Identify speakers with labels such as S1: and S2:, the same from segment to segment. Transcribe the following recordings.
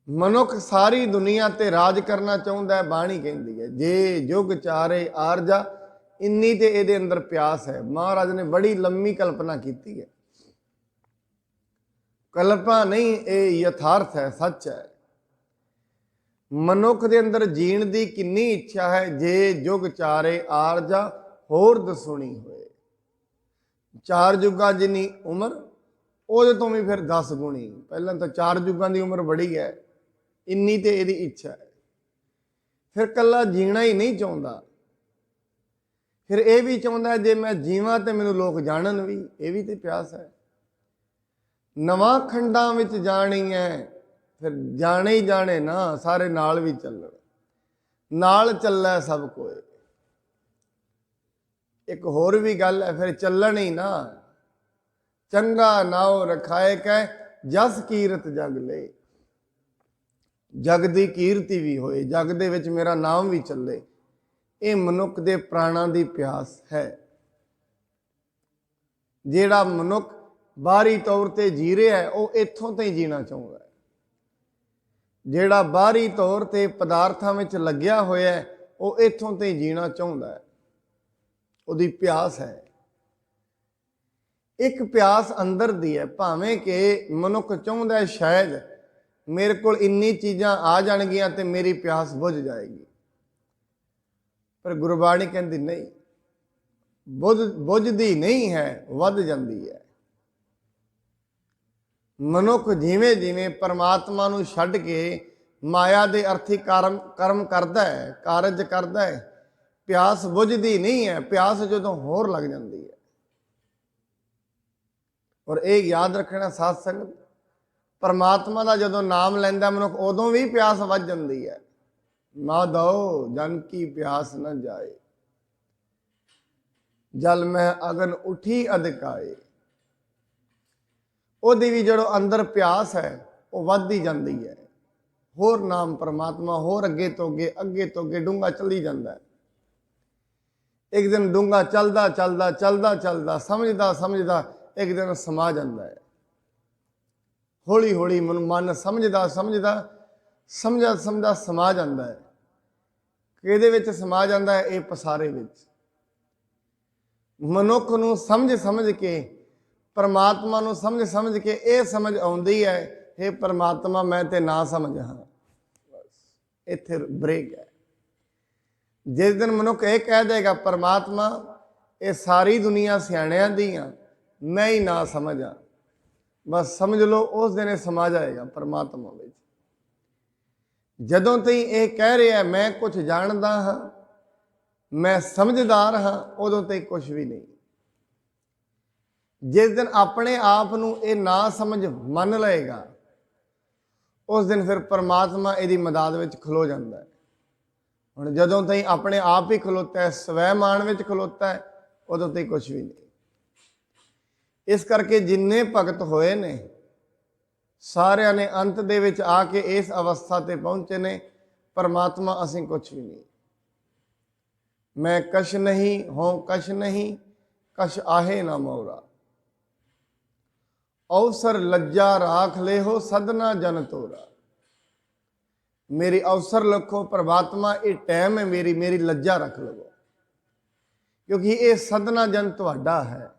S1: ਮਨੁੱਖ ਸਾਰੀ ਦੁਨੀਆ ਤੇ ਰਾਜ ਕਰਨਾ ਚਾਹੁੰਦਾ ਹੈ। ਬਾਣੀ ਕਹਿੰਦੀ ਹੈ ਜੇ ਜੁਗ ਚਾਰੇ ਆਰਜਾ, ਇੰਨੀ ਤੇ ਇਹਦੇ ਅੰਦਰ ਪਿਆਸ ਹੈ। ਮਹਾਰਾਜ ਨੇ ਬੜੀ ਲੰਮੀ ਕਲਪਨਾ ਕੀਤੀ ਹੈ। ਕਲਪਨਾ ਨਹੀਂ, ਇਹ ਯਥਾਰਥ ਹੈ, ਸੱਚ ਹੈ। ਮਨੁੱਖ ਦੇ ਅੰਦਰ ਜੀਣ ਦੀ ਕਿੰਨੀ ਇੱਛਾ ਹੈ। ਜੇ ਜੁਗ ਚਾਰੇ ਆਰਜਾ, ਹੋਰ ਦਸੁਣੀ ਹੋਏ। ਚਾਰ ਯੁੱਗਾਂ ਜਿੰਨੀ ਉਮਰ, ਉਹਦੇ ਤੋਂ ਵੀ ਫਿਰ 10 ਗੁਣੀ। ਪਹਿਲਾਂ ਤਾਂ 4 ਯੁੱਗਾਂ ਦੀ ਉਮਰ ਬੜੀ ਹੈ, ਇੰਨੀ ਤੇ ਇਹਦੀ ਇੱਛਾ ਹੈ। ਫਿਰ ਕੱਲਾ ਜੀਣਾ ਹੀ ਨਹੀਂ ਚਾਹੁੰਦਾ, ਫਿਰ ਇਹ ਵੀ ਚਾਹੁੰਦਾ ਜੇ ਮੈਂ ਜੀਵਾਂ ਤੇ ਮੈਨੂੰ ਲੋਕ ਜਾਣਨ ਵੀ। ਇਹ ਵੀ ਤੇ ਪਿਆਸ ਹੈ। ਨਵਾਂ ਖੰਡਾਂ ਵਿੱਚ ਜਾਣੀ ਹੈ, ਫਿਰ ਜਾਣੇ ਹੀ ਜਾਣੇ ਨਾ, ਸਾਰੇ ਨਾਲ ਵੀ ਚੱਲਣ। ਨਾਲ ਚੱਲੈ ਸਭ ਕੋਏ। ਇੱਕ ਹੋਰ ਵੀ ਗੱਲ ਹੈ, ਫਿਰ ਚੱਲਣ ਹੀ ਨਾ। ਚੰਗਾ ਨਾਉ ਰਖਾਏ ਕਹਿ, ਜਸ ਕੀਰਤ ਜਗ ਲੈ। ਜਗ ਦੀ ਕੀਰਤੀ ਵੀ ਹੋਏ, ਜਗ ਦੇ ਵਿੱਚ ਮੇਰਾ ਨਾਮ ਵੀ ਚੱਲੇ। ਇਹ ਮਨੁੱਖ ਦੇ ਪ੍ਰਾਣਾਂ ਦੀ ਪਿਆਸ ਹੈ। ਜਿਹੜਾ ਮਨੁੱਖ ਬਾਹਰੀ ਤੌਰ ਤੇ ਜੀ ਰਿਹਾ ਹੈ, ਉਹ ਇੱਥੋਂ ਤੇ ਹੀ ਜੀਣਾ ਚਾਹੁੰਦਾ ਹੈ। ਜਿਹੜਾ ਬਾਹਰੀ ਤੌਰ ਤੇ ਪਦਾਰਥਾਂ ਵਿੱਚ ਲੱਗਿਆ ਹੋਇਆ ਹੈ, ਉਹ ਇੱਥੋਂ ਤੇ ਹੀ ਜੀਣਾ ਚਾਹੁੰਦਾ ਹੈ। ਉਹਦੀ ਪਿਆਸ ਹੈ। ਇੱਕ ਪਿਆਸ ਅੰਦਰ ਦੀ ਹੈ। ਭਾਵੇਂ ਕਿ ਮਨੁੱਖ ਚਾਹੁੰਦਾ ਸ਼ਾਇਦ ਮੇਰੇ ਕੋਲ ਇੰਨੀ ਚੀਜ਼ਾਂ ਆ ਜਾਣਗੀਆਂ ਤੇ ਮੇਰੀ ਪਿਆਸ ਬੁਝ ਜਾਏਗੀ, ਪਰ ਗੁਰਬਾਣੀ ਕਹਿੰਦੀ ਨਹੀਂ, ਬੁਝਦੀ ਨਹੀਂ ਹੈ, ਵੱਧ ਜਾਂਦੀ ਹੈ। ਮਨੁੱਖ ਜਿਵੇਂ ਜਿਵੇਂ ਪਰਮਾਤਮਾ ਨੂੰ ਛੱਡ ਕੇ ਮਾਇਆ ਦੇ ਅਰਥੀ ਕਰਮ ਕਰਦਾ ਹੈ, ਕਾਰਜ ਕਰਦਾ ਹੈ, ਪਿਆਸ ਬੁਝਦੀ ਨਹੀਂ ਹੈ। ਪਿਆਸ ਜਦੋਂ ਹੋਰ ਲੱਗ ਜਾਂਦੀ ਹੈ। ਔਰ ਇਹ ਯਾਦ ਰੱਖਣਾ ਸਾਧ ਸੰਗਤ, ਪਰਮਾਤਮਾ ਦਾ ਜਦੋਂ ਨਾਮ ਲੈਂਦਾ ਮਨੁੱਖ, ਉਦੋਂ ਵੀ ਪਿਆਸ ਵੱਧ ਜਾਂਦੀ ਹੈ। ਮਾਧੋ ਜਨ ਕੀ ਪਿਆਸ ਨਾ ਜਾਏ, ਜਲ ਮੈਂ ਅਗਨ ਉਠੀ ਅਧਕਾਏ। ਉਹਦੀ ਵੀ ਜਦੋਂ ਅੰਦਰ ਪਿਆਸ ਹੈ, ਉਹ ਵੱਧਦੀ ਜਾਂਦੀ ਹੈ। ਹੋਰ ਨਾਮ ਪਰਮਾਤਮਾ, ਹੋਰ ਅੱਗੇ ਤੋਂ ਅੱਗੇ, ਅੱਗੇ ਤੋਂ ਅੱਗੇ ਡੂੰਘਾ ਚੱਲੀ ਜਾਂਦਾ ਹੈ। ਇੱਕ ਦਿਨ ਡੂੰਘਾ ਚੱਲਦਾ ਚੱਲਦਾ ਚੱਲਦਾ ਚੱਲਦਾ, ਸਮਝਦਾ ਸਮਝਦਾ ਇੱਕ ਦਿਨ ਸਮਾ ਜਾਂਦਾ ਹੈ। ਹੌਲੀ ਹੌਲੀ ਮਨ ਸਮਝਦਾ ਸਮਝਦਾ ਸਮਝਦਾ ਸਮਝਦਾ ਸਮਾ ਜਾਂਦਾ ਹੈ। ਕਿਹਦੇ ਵਿੱਚ ਸਮਾ ਜਾਂਦਾ ਹੈ? ਇਹ ਪਸਾਰੇ ਵਿੱਚ। ਮਨੁੱਖ ਨੂੰ ਸਮਝ ਸਮਝ ਕੇ, ਪਰਮਾਤਮਾ ਨੂੰ ਸਮਝ ਸਮਝ ਕੇ ਇਹ ਸਮਝ ਆਉਂਦੀ ਹੈ, ਇਹ ਪਰਮਾਤਮਾ ਮੈਂ ਤੇ ਨਾ ਸਮਝ ਹਾਂ। ਇੱਥੇ ਬ੍ਰੇਕ ਹੈ। ਜਿਸ ਦਿਨ ਮਨੁੱਖ ਇਹ ਕਹਿ ਦੇਗਾ ਪਰਮਾਤਮਾ ਇਹ ਸਾਰੀ ਦੁਨੀਆ ਸਿਆਣਿਆਂ ਦੀ ਆ, ਮੈਂ ਹੀ ਨਾ ਸਮਝਾਂ, ਬਸ ਸਮਝ ਲਓ ਉਸ ਦਿਨ ਇਹ ਸਮਾ ਜਾਏਗਾ ਪਰਮਾਤਮਾ ਵਿੱਚ। ਜਦੋਂ ਤਾਈਂ ਇਹ ਕਹਿ ਰਿਹਾ ਮੈਂ ਕੁਝ ਜਾਣਦਾ ਹਾਂ, ਮੈਂ ਸਮਝਦਾਰ ਹਾਂ, ਉਦੋਂ ਤਾਈਂ ਕੁਝ ਵੀ ਨਹੀਂ। ਜਿਸ ਦਿਨ ਆਪਣੇ ਆਪ ਨੂੰ ਇਹ ਨਾ ਸਮਝ ਮੰਨ ਲਏਗਾ, ਉਸ ਦਿਨ ਫਿਰ ਪਰਮਾਤਮਾ ਇਹਦੀ ਮਦਦ ਵਿੱਚ ਖਲੋ ਜਾਂਦਾ ਹੈ। ਹੁਣ ਜਦੋਂ ਤਾਈਂ ਆਪਣੇ ਆਪ ਹੀ ਖਲੋਤਾ ਹੈ, ਸਵੈਮਾਨ ਵਿੱਚ ਖਲੋਤਾ ਹੈ, ਉਦੋਂ ਤਾਈਂ ਕੁਝ ਵੀ ਨਹੀਂ। ਇਸ ਕਰਕੇ ਜਿੰਨੇ ਭਗਤ ਹੋਏ ਨੇ, ਸਾਰਿਆਂ ਨੇ ਅੰਤ ਦੇ ਵਿੱਚ ਆ ਕੇ ਇਸ ਅਵਸਥਾ ਤੇ ਪਹੁੰਚੇ ਨੇ, ਪਰਮਾਤਮਾ ਅਸੀਂ ਕੁਝ ਵੀ ਨਹੀਂ। ਮੈਂ ਕਛ ਨਹੀਂ ਹੋਂ ਕਛ ਨਹੀਂ, ਕਛ ਆਹੇ ਨਾ ਮੋਰਾ। ਅਵਸਰ ਲੱਜਾ ਰਾਖ ਲੈ ਹੋ, ਸਦਨਾ ਜਨ ਤੋਰਾ। ਮੇਰੀ ਅਵਸਰ ਰੱਖੋ ਪਰਮਾਤਮਾ, ਇਹ ਟਾਈਮ ਹੈ ਮੇਰੀ ਲੱਜਾ ਰੱਖ ਲਵੋ, ਕਿਉਂਕਿ ਇਹ ਸਦਨਾ ਜਨ ਤੁਹਾਡਾ ਹੈ।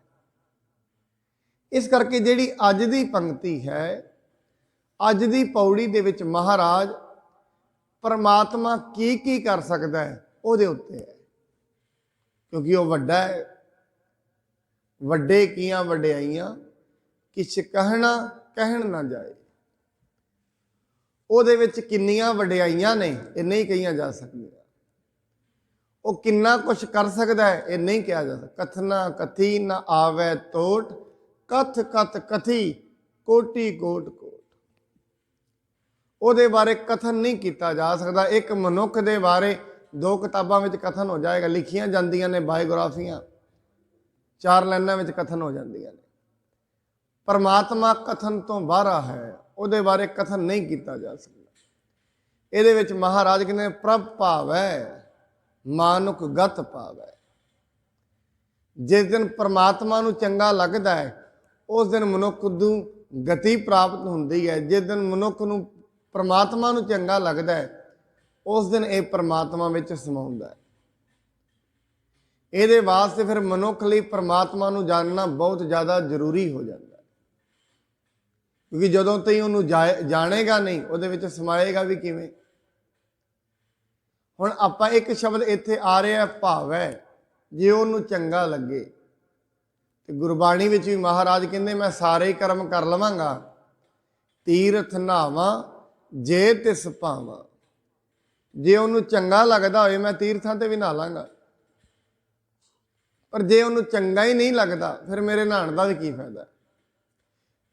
S1: ਇਸ ਕਰਕੇ ਜਿਹੜੀ ਅੱਜ ਦੀ ਪੰਕਤੀ ਹੈ, ਅੱਜ ਦੀ ਪੌੜੀ ਦੇ ਵਿੱਚ ਮਹਾਰਾਜ ਪਰਮਾਤਮਾ ਕੀ ਕੀ ਕਰ ਸਕਦਾ ਹੈ ਉਹਦੇ ਉੱਤੇ ਹੈ, ਕਿਉਂਕਿ ਉਹ ਵੱਡਾ ਹੈ। ਵੱਡੇ ਕੀਆਂ ਵਡਿਆਈਆਂ, ਕਿਛ ਕਹਿਣਾ ਕਹਿਣ ਨਾ ਜਾਏ। ਉਹਦੇ ਵਿੱਚ ਕਿੰਨੀਆਂ ਵਡਿਆਈਆਂ ਨੇ, ਇਹ ਨਹੀਂ ਕਹੀਆਂ ਜਾ ਸਕਦੀਆਂ। ਉਹ ਕਿੰਨਾ ਕੁਛ ਕਰ ਸਕਦਾ ਹੈ, ਇਹ ਨਹੀਂ ਕਿਹਾ ਜਾ ਸਕਦਾ। ਕਥਨਾ ਕਥੀ ਨਾ ਆਵੈ ਤੋਟ, ਕਥ ਕਥ ਕਥੀ ਕੋਟੀ ਕੋਟ ਕੋਟ। ਉਹਦੇ ਬਾਰੇ ਕਥਨ ਨਹੀਂ ਕੀਤਾ ਜਾ ਸਕਦਾ। ਇੱਕ ਮਨੁੱਖ ਦੇ ਬਾਰੇ 2 ਕਿਤਾਬਾਂ ਵਿੱਚ ਕਥਨ ਹੋ ਜਾਏਗਾ, ਲਿਖੀਆਂ ਜਾਂਦੀਆਂ ਨੇ ਬਾਇਓਗ੍ਰਾਫੀਆਂ, 4 ਲਾਈਨਾਂ ਵਿੱਚ ਕਥਨ ਹੋ ਜਾਂਦੀਆਂ ਨੇ। ਪਰਮਾਤਮਾ ਕਥਨ ਤੋਂ ਬਾਹਰ ਹੈ, ਉਹਦੇ ਬਾਰੇ ਕਥਨ ਨਹੀਂ ਕੀਤਾ ਜਾ ਸਕਦਾ। ਇਹਦੇ ਵਿੱਚ ਮਹਾਰਾਜ ਕਹਿੰਦੇ ਪ੍ਰਭ ਭਾਵੈ ਮਾਨੁਖ ਗਤ ਭਾਵੈ। ਜਿਸ ਦਿਨ ਪਰਮਾਤਮਾ ਨੂੰ ਚੰਗਾ ਲੱਗਦਾ ਹੈ, ਉਸ ਦਿਨ ਮਨੁੱਖ ਨੂੰ ਗਤੀ ਪ੍ਰਾਪਤ ਹੁੰਦੀ ਹੈ। ਜਿਸ ਦਿਨ ਮਨੁੱਖ ਨੂੰ परमात्मा नूं चंगा लगदा है, उस दिन ये परमात्मा विच समाउंदा है। ਇਹਦੇ ਵਾਸਤੇ फिर मनुख ਲਈ परमात्मा नूं जानना बहुत ज़्यादा जरूरी हो जाता है, क्योंकि जदों तई उहनूं जानेगा नहीं उहदे विच समाएगा भी किवें। हुण आपां एक शब्द इत्थे आ रहा भाव है, जे उहनूं चंगा लगे ते गुरबाणी विच भी महाराज कहंदे मैं सारे ही कर्म कर लवांगा, तीरथ नहावां जे तिस भावां। जे उहनूं चंगा लगदा होए मैं तीर्थां ते भी नहा लांगा, पर जे उन्होंने चंगा ही नहीं लगता फिर मेरे नहाने का भी की फायदा।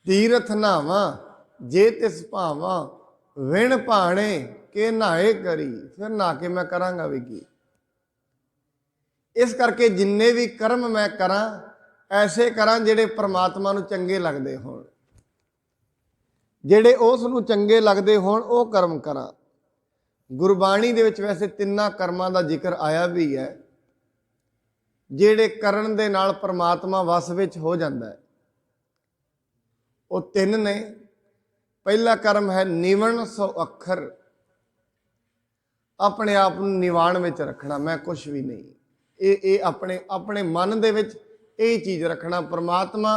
S1: तीरथ नहावां जे तिस भावां, विण भाणे के नहाए करी, फिर नहा के मैं करांगा भी की। इस करके जिन्ने भी कर्म मैं करा ऐसे करा जिहड़े परमात्मा नूं चंगे लगदे होण, जिहड़े उस नूं चंगे लगदे होण वो कर्म करा। गुरबाणी दे विच वैसे तिन्नां कर्मां दा जिक्र आया भी है ਜਿਹੜੇ ਕਰਨ ਦੇ ਨਾਲ परमात्मा वस ਵਿੱਚ हो ਜਾਂਦਾ है। ਉਹ ਤਿੰਨ ਨੇ। ਪਹਿਲਾ ਕਰਮ ਹੈ ਨਿਵਣ ਸੋ ਅੱਖਰ, ਆਪਣੇ ਆਪ ਨੂੰ ਨਿਵਾਣ ਵਿੱਚ ਰੱਖਣਾ, ਮੈਂ ਕੁਝ ਵੀ ਨਹੀਂ। ਇਹ ਆਪਣੇ ਮਨ ਦੇ ਵਿੱਚ ਇਹ ਚੀਜ਼ ਰੱਖਣਾ, परमात्मा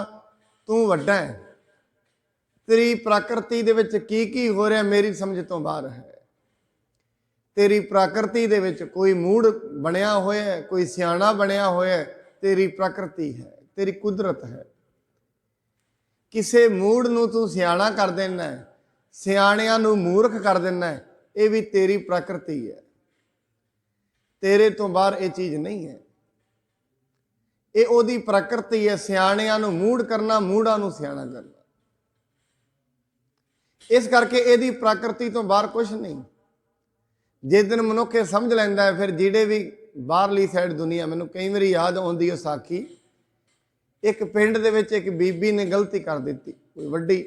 S1: ਤੂੰ ਵੱਡਾ ਹੈ, ਤੇਰੀ ਪ੍ਰਕਿਰਤੀ ਦੇ ਵਿੱਚ ਕੀ ਹੋ ਰਿਹਾ ਮੇਰੀ ਸਮਝ ਤੋਂ ਬਾਹਰ ਹੈ। तेरी प्रकृति दे विच कोई मूड बनया होया है, कोई सियाणा बनया होया है, तेरी प्रकृति है, तेरी कुदरत है। किसे मूड नूं तू सियाणा कर देना है, सियाणियां नूं मूर्ख कर देना है, ये भी तेरी प्रकृति है। तेरे तो बाहर ये चीज़ नहीं है, ये ओदी प्रकृति है। सियाणियां नूं मूड करना, मूड़ा नूं सियाणा करना, इस करके इहदी प्रकृति तो बाहर कुछ नहीं। जिस दिन मनुख ये समझ लैंदा है, फिर जिहड़े भी बाहरली साइड दुनिया, मैनूं कई बारी याद आउंदी है साखी, एक पिंड दे विच एक बीबी ने गलती कर दी कोई वड्डी,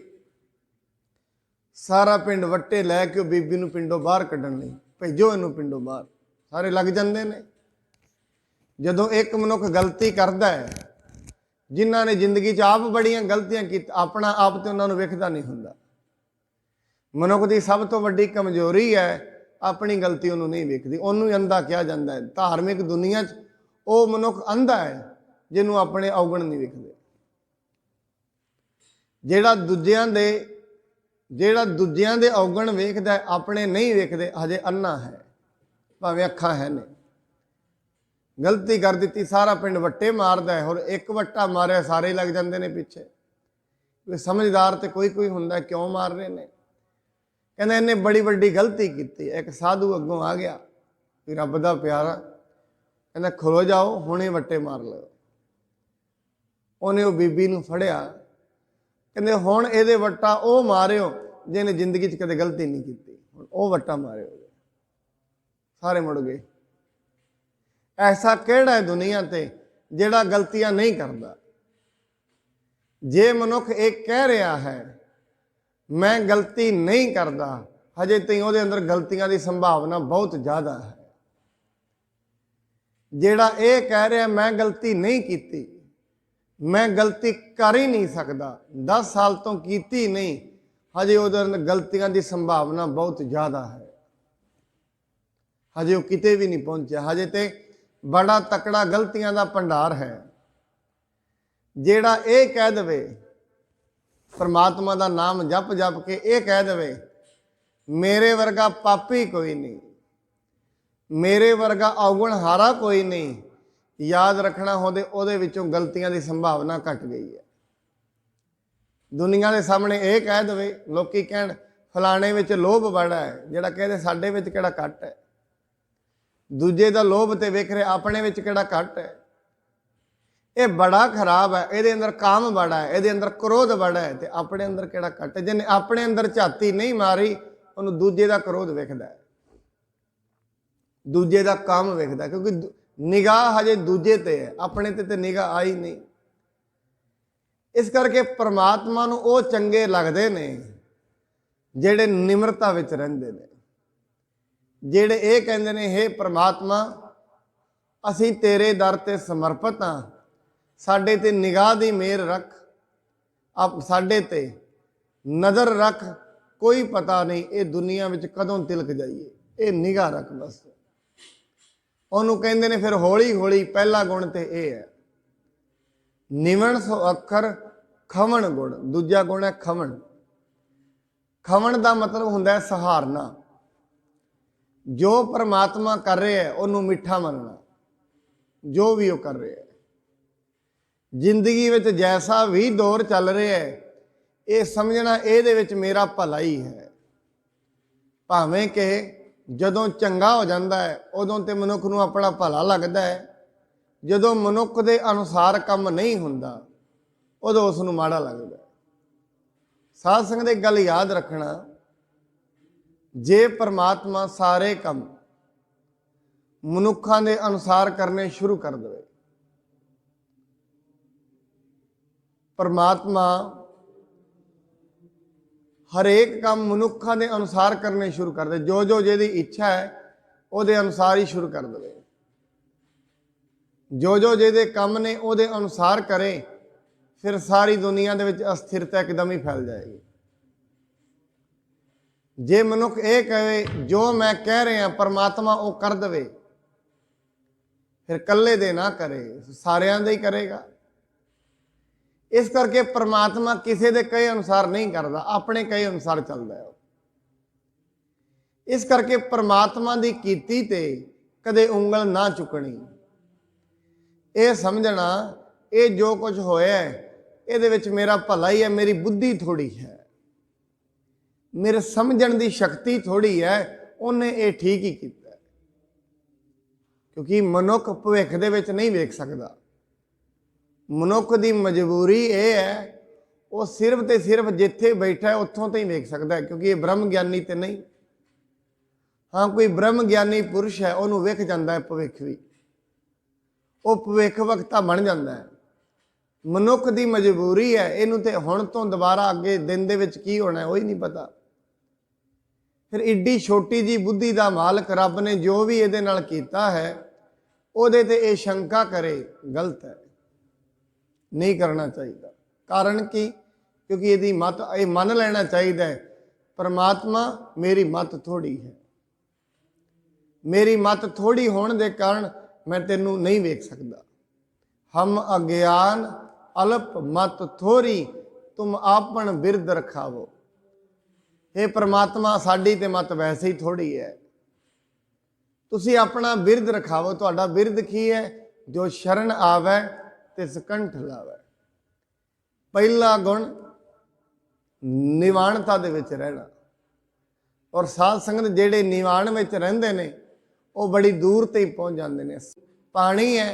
S1: सारा पिंड वट्टे लैके बीबी नूं पिंडों बाहर कड्ढण लई, भेजो इनूं पिंडों बाहर, सारे लग जांदे ने। जदों एक मनुख गलती करदा है, जिन्हां ने जिंदगी च आप बड़ियां गलतियां की, अपना आप तो उन्हां नूं वेखदा नहीं हुंदा। मनुख की सब तो वड्डी कमजोरी है अपनी गलती उन्होंने नहीं वेखती, उन्होंने अंधा कहा जाता है। धार्मिक दुनिया वो मनुख अंधा है जिन्होंने अपने अवगुण नहीं वेखते। जेड़ा दूजियां दे अवगुण वेखदा है, अपने नहीं वेखते, हजे अन्ना है, भावें अखां है ने। गलती कर दी, सारा पिंड वट्टे मारदा है, और एक वट्टा मारिया सारे लग जाते हैं पिछे। कोई समझदार तो कोई हुंदा, क्यों मार रहे हैं? कहना इन्हें बड़ी वड्डी गलती की। एक साधु अगों आ गया, कि रब दा प्यारा, कहना खलो जाओ हुणे वट्टे मार लो। उन्हें वो बीबी नूं फड़िया, कहते हुण इहदे वट्टा वो मारियो जिन्हें जिंदगी च कदे गलती नहीं की, हुण वो वट्टा मारियो। सारे मुड़ गए। ऐसा किहड़ा है दुनिया ते जिहड़ा गलतियां नहीं करता? जे मनुख एक कह रहा है मैं गलती नहीं करता, हजे तई उहदे अंदर गलतियां की संभावना बहुत ज़्यादा है। जेड़ा ये कह रहा मैं गलती नहीं की, मैं गलती कर ही नहीं सकता, 10 साल तो कीती नहीं, हजे उहदे अंदर गलतियां की संभावना बहुत ज़्यादा है। हजे वो किते भी नहीं पहुंचा, हजे तो बड़ा तकड़ा गलतियां का भंडार है। जेड़ा ये कह दे परमात्मा का नाम जप जप के ये कह दे मेरे वर्गा पापी कोई नहीं, मेरे वर्गा अवगुण हारा कोई नहीं, याद रखना होदे विचों गलतियां की संभावना घट गई है। दुनिया के सामने ये कह दे, लोग कहण फलाने विच लोभ बड़ा है, जिहड़ा कहदे साडे विच किहड़ा घट है। दूजे का लोभ तो वेख रहे, अपने विच किहड़ा घट है। ये बड़ा खराब है, ये अंदर काम बड़ा है, ये अंदर क्रोध बड़ा है, तो अपने अंदर किहड़ा घट है। जिन्हें अपने अंदर झाती नहीं मारी, उन्होंने दूजे का क्रोध वेखदा है, दूजे का काम वेखदा, क्योंकि निगाह हजे दूजे ते है, अपने ते निगाह आई नहीं। इस करके परमात्मा नूं वो चंगे लगदे ने जिहड़े निमरता विच रहिंदे ने, जिहड़े ये कहंदे ने हे परमात्मा असीं तेरे दर ते समर्पित हाँ, साडे ते निगाह दी मेहर रख, आप साडे ते नज़र रख, कोई पता नहीं ये दुनिया में कदों तिलक जाइए, ये निगाह रख बस। ਉਹਨੂੰ ਕਹਿੰਦੇ ਨੇ ਫਿਰ ਹੌਲੀ ਹੌਲੀ ਪਹਿਲਾ ਗੁਣ ਤੇ ਇਹ ਹੈ ਨਿਵਣ ਸੋ ਅੱਖਰ ਖਵਣ ਗੁਣ। ਦੂਜਾ ਗੁਣ ਹੈ ਖਵਣ। ਖਵਣ ਦਾ ਮਤਲਬ ਹੁੰਦਾ ਹੈ ਸਹਾਰਨਾ। ਜੋ ਪਰਮਾਤਮਾ ਕਰ ਰਿਹਾ ਹੈ ਉਹਨੂੰ ਮਿੱਠਾ ਮੰਨਣਾ, ਜੋ ਵੀ ਉਹ ਕਰ ਰਿਹਾ ਹੈ। ਜ਼ਿੰਦਗੀ ਵਿੱਚ ਜੈਸਾ ਵੀ ਦੌਰ ਚੱਲ ਰਿਹਾ ਹੈ ਇਹ ਸਮਝਣਾ ਇਹਦੇ ਵਿੱਚ ਮੇਰਾ ਭਲਾ ਹੀ ਹੈ। ਭਾਵੇਂ ਕਿ ਜਦੋਂ ਚੰਗਾ ਹੋ ਜਾਂਦਾ ਹੈ ਉਦੋਂ ਤੇ ਮਨੁੱਖ ਨੂੰ ਆਪਣਾ ਭਲਾ ਲੱਗਦਾ ਹੈ, ਜਦੋਂ ਮਨੁੱਖ ਦੇ ਅਨੁਸਾਰ ਕੰਮ ਨਹੀਂ ਹੁੰਦਾ ਉਦੋਂ ਉਸ ਨੂੰ ਮਾੜਾ ਲੱਗਦਾ ਹੈ। ਸਾਧ ਸੰਗਤ ਦੀ ਗੱਲ ਯਾਦ ਰੱਖਣਾ, ਜੇ ਪਰਮਾਤਮਾ ਸਾਰੇ ਕੰਮ ਮਨੁੱਖਾਂ ਦੇ ਅਨੁਸਾਰ ਕਰਨੇ ਸ਼ੁਰੂ ਕਰ ਦੇਵੇ, ਪਰਮਾਤਮਾ हरेक काम मनुखा के अनुसार करने शुरू कर दे, जो जो जिहदी इच्छा है ਉਹਦੇ अनुसार ही शुरू कर दे, जो जो जिहदे काम ने ਉਹਦੇ अनुसार करे, फिर सारी दुनिया दे विच अस्थिरता एकदम ही फैल जाएगी। जे मनुख ये कहे जो मैं कह रहा परमात्मा वो कर दे, फिर कल्ले दे ना करे, सारियां दे ही करेगा। इस करके परमात्मा किसी के कहे अनुसार नहीं करता, अपने कहे अनुसार चलता है। इस करके परमात्मा की कीती ते कदे उंगल ना चुकनी, ये समझना ये जो कुछ होया ये विच मेरा भला ही है, मेरी बुद्धि थोड़ी है, मेरे समझण की शक्ति थोड़ी है, उन्हें ये ठीक ही किया। क्योंकि मनुख भविख दे विच नहीं वेख सकता। मनुख की मजबूरी ये है वो सिर्फ तो सिर्फ जिथे बैठा है उत्थों तो ही वेख सकता है, क्योंकि ये ब्रह्म ज्ञानी तो नहीं। हाँ, कोई ब्रह्म ज्ञानी पुरुष है उन्होंने वेख जाता है भविख भी, वो भविख वक्ता बन जाता है। मनुख की मजबूरी है, इनू तो हुण तो दोबारा अगे दिन दे विच की होना है वही नहीं पता। फिर इड्डी छोटी जी बुद्धि का मालक रब ने जो भी ये नाल कीता है उहदे ते ये शंका करे गलत है, नहीं करना चाहिए। कारण कि क्योंकि यदि मत ये मन लेना चाहिए परमात्मा मेरी मत थोड़ी है, मेरी मत थोड़ी होने के कारण मैं तेनू नहीं वेख सकता। हम अज्ञान अल्प मत थोड़ी तुम आपन बिरद रखावो। हे परमात्मा साडी ते मत वैसे ही थोड़ी है, तुसी अपना बिरद रखावो। तुहाडा बिरद की है? जो शरण आवे तिस कंठ लावे। पहला गुण निवाणता दे विच रहना। और साध संगत जेड़े निवाण विच रहिंदे ने वो बड़ी दूर ते ही पहुँच जाते हैं। पानी है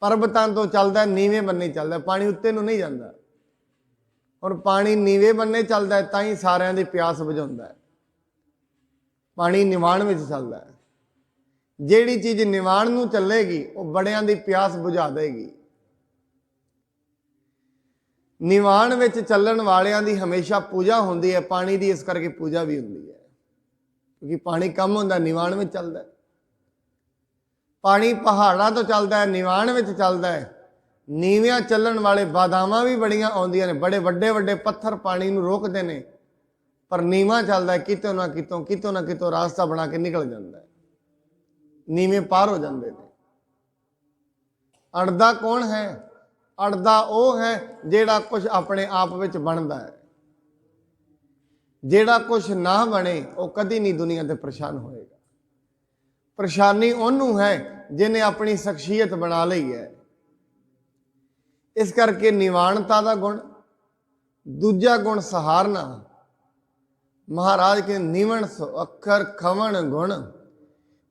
S1: पर्वतां तो चलता, नीवे बन्ने चलता, पानी उत्ते नूं नहीं जाता। और पानी नीवे बन्ने चलता है तां ही सारियां दी प्यास बुझाउंदा है। पानी निवाण विच चलता है, जेड़ी चीज़ निवाण नूं चलेगी वो बड़ियां दी प्यास बुझा देगी। निवाण विच चलण वालियां दी हमेशा पूजा होंदी है, पानी दी इस करके पूजा भी होंदी है, क्योंकि पानी कम होंदा निवाण में चलता है। पानी पहाड़ा तो चलता है, निवाण में चलता है। नीवियां चलण वाले बाधावां भी बड़ियां आउंदियां ने, बड़े वड्डे वड्डे पत्थर पानी नूं रोकदे ने, पर नीवा चलता है, कितों ना कितों रास्ता बना के निकल जाता है, नीवे पार हो जाते हैं। अड़दा कौन है? अड़दा वो है जेड़ा कुछ अपने आप विच बनता है। जेड़ा कुछ ना बने वो कदी नहीं दुनिया ते परेशान होएगा। परेशानी उन्होंने है जिन्हें अपनी शख्सियत बना ली है। इस करके निवाणता का गुण। दूजा गुण सहारना। महाराज के निवण सो अखर खवण गुण,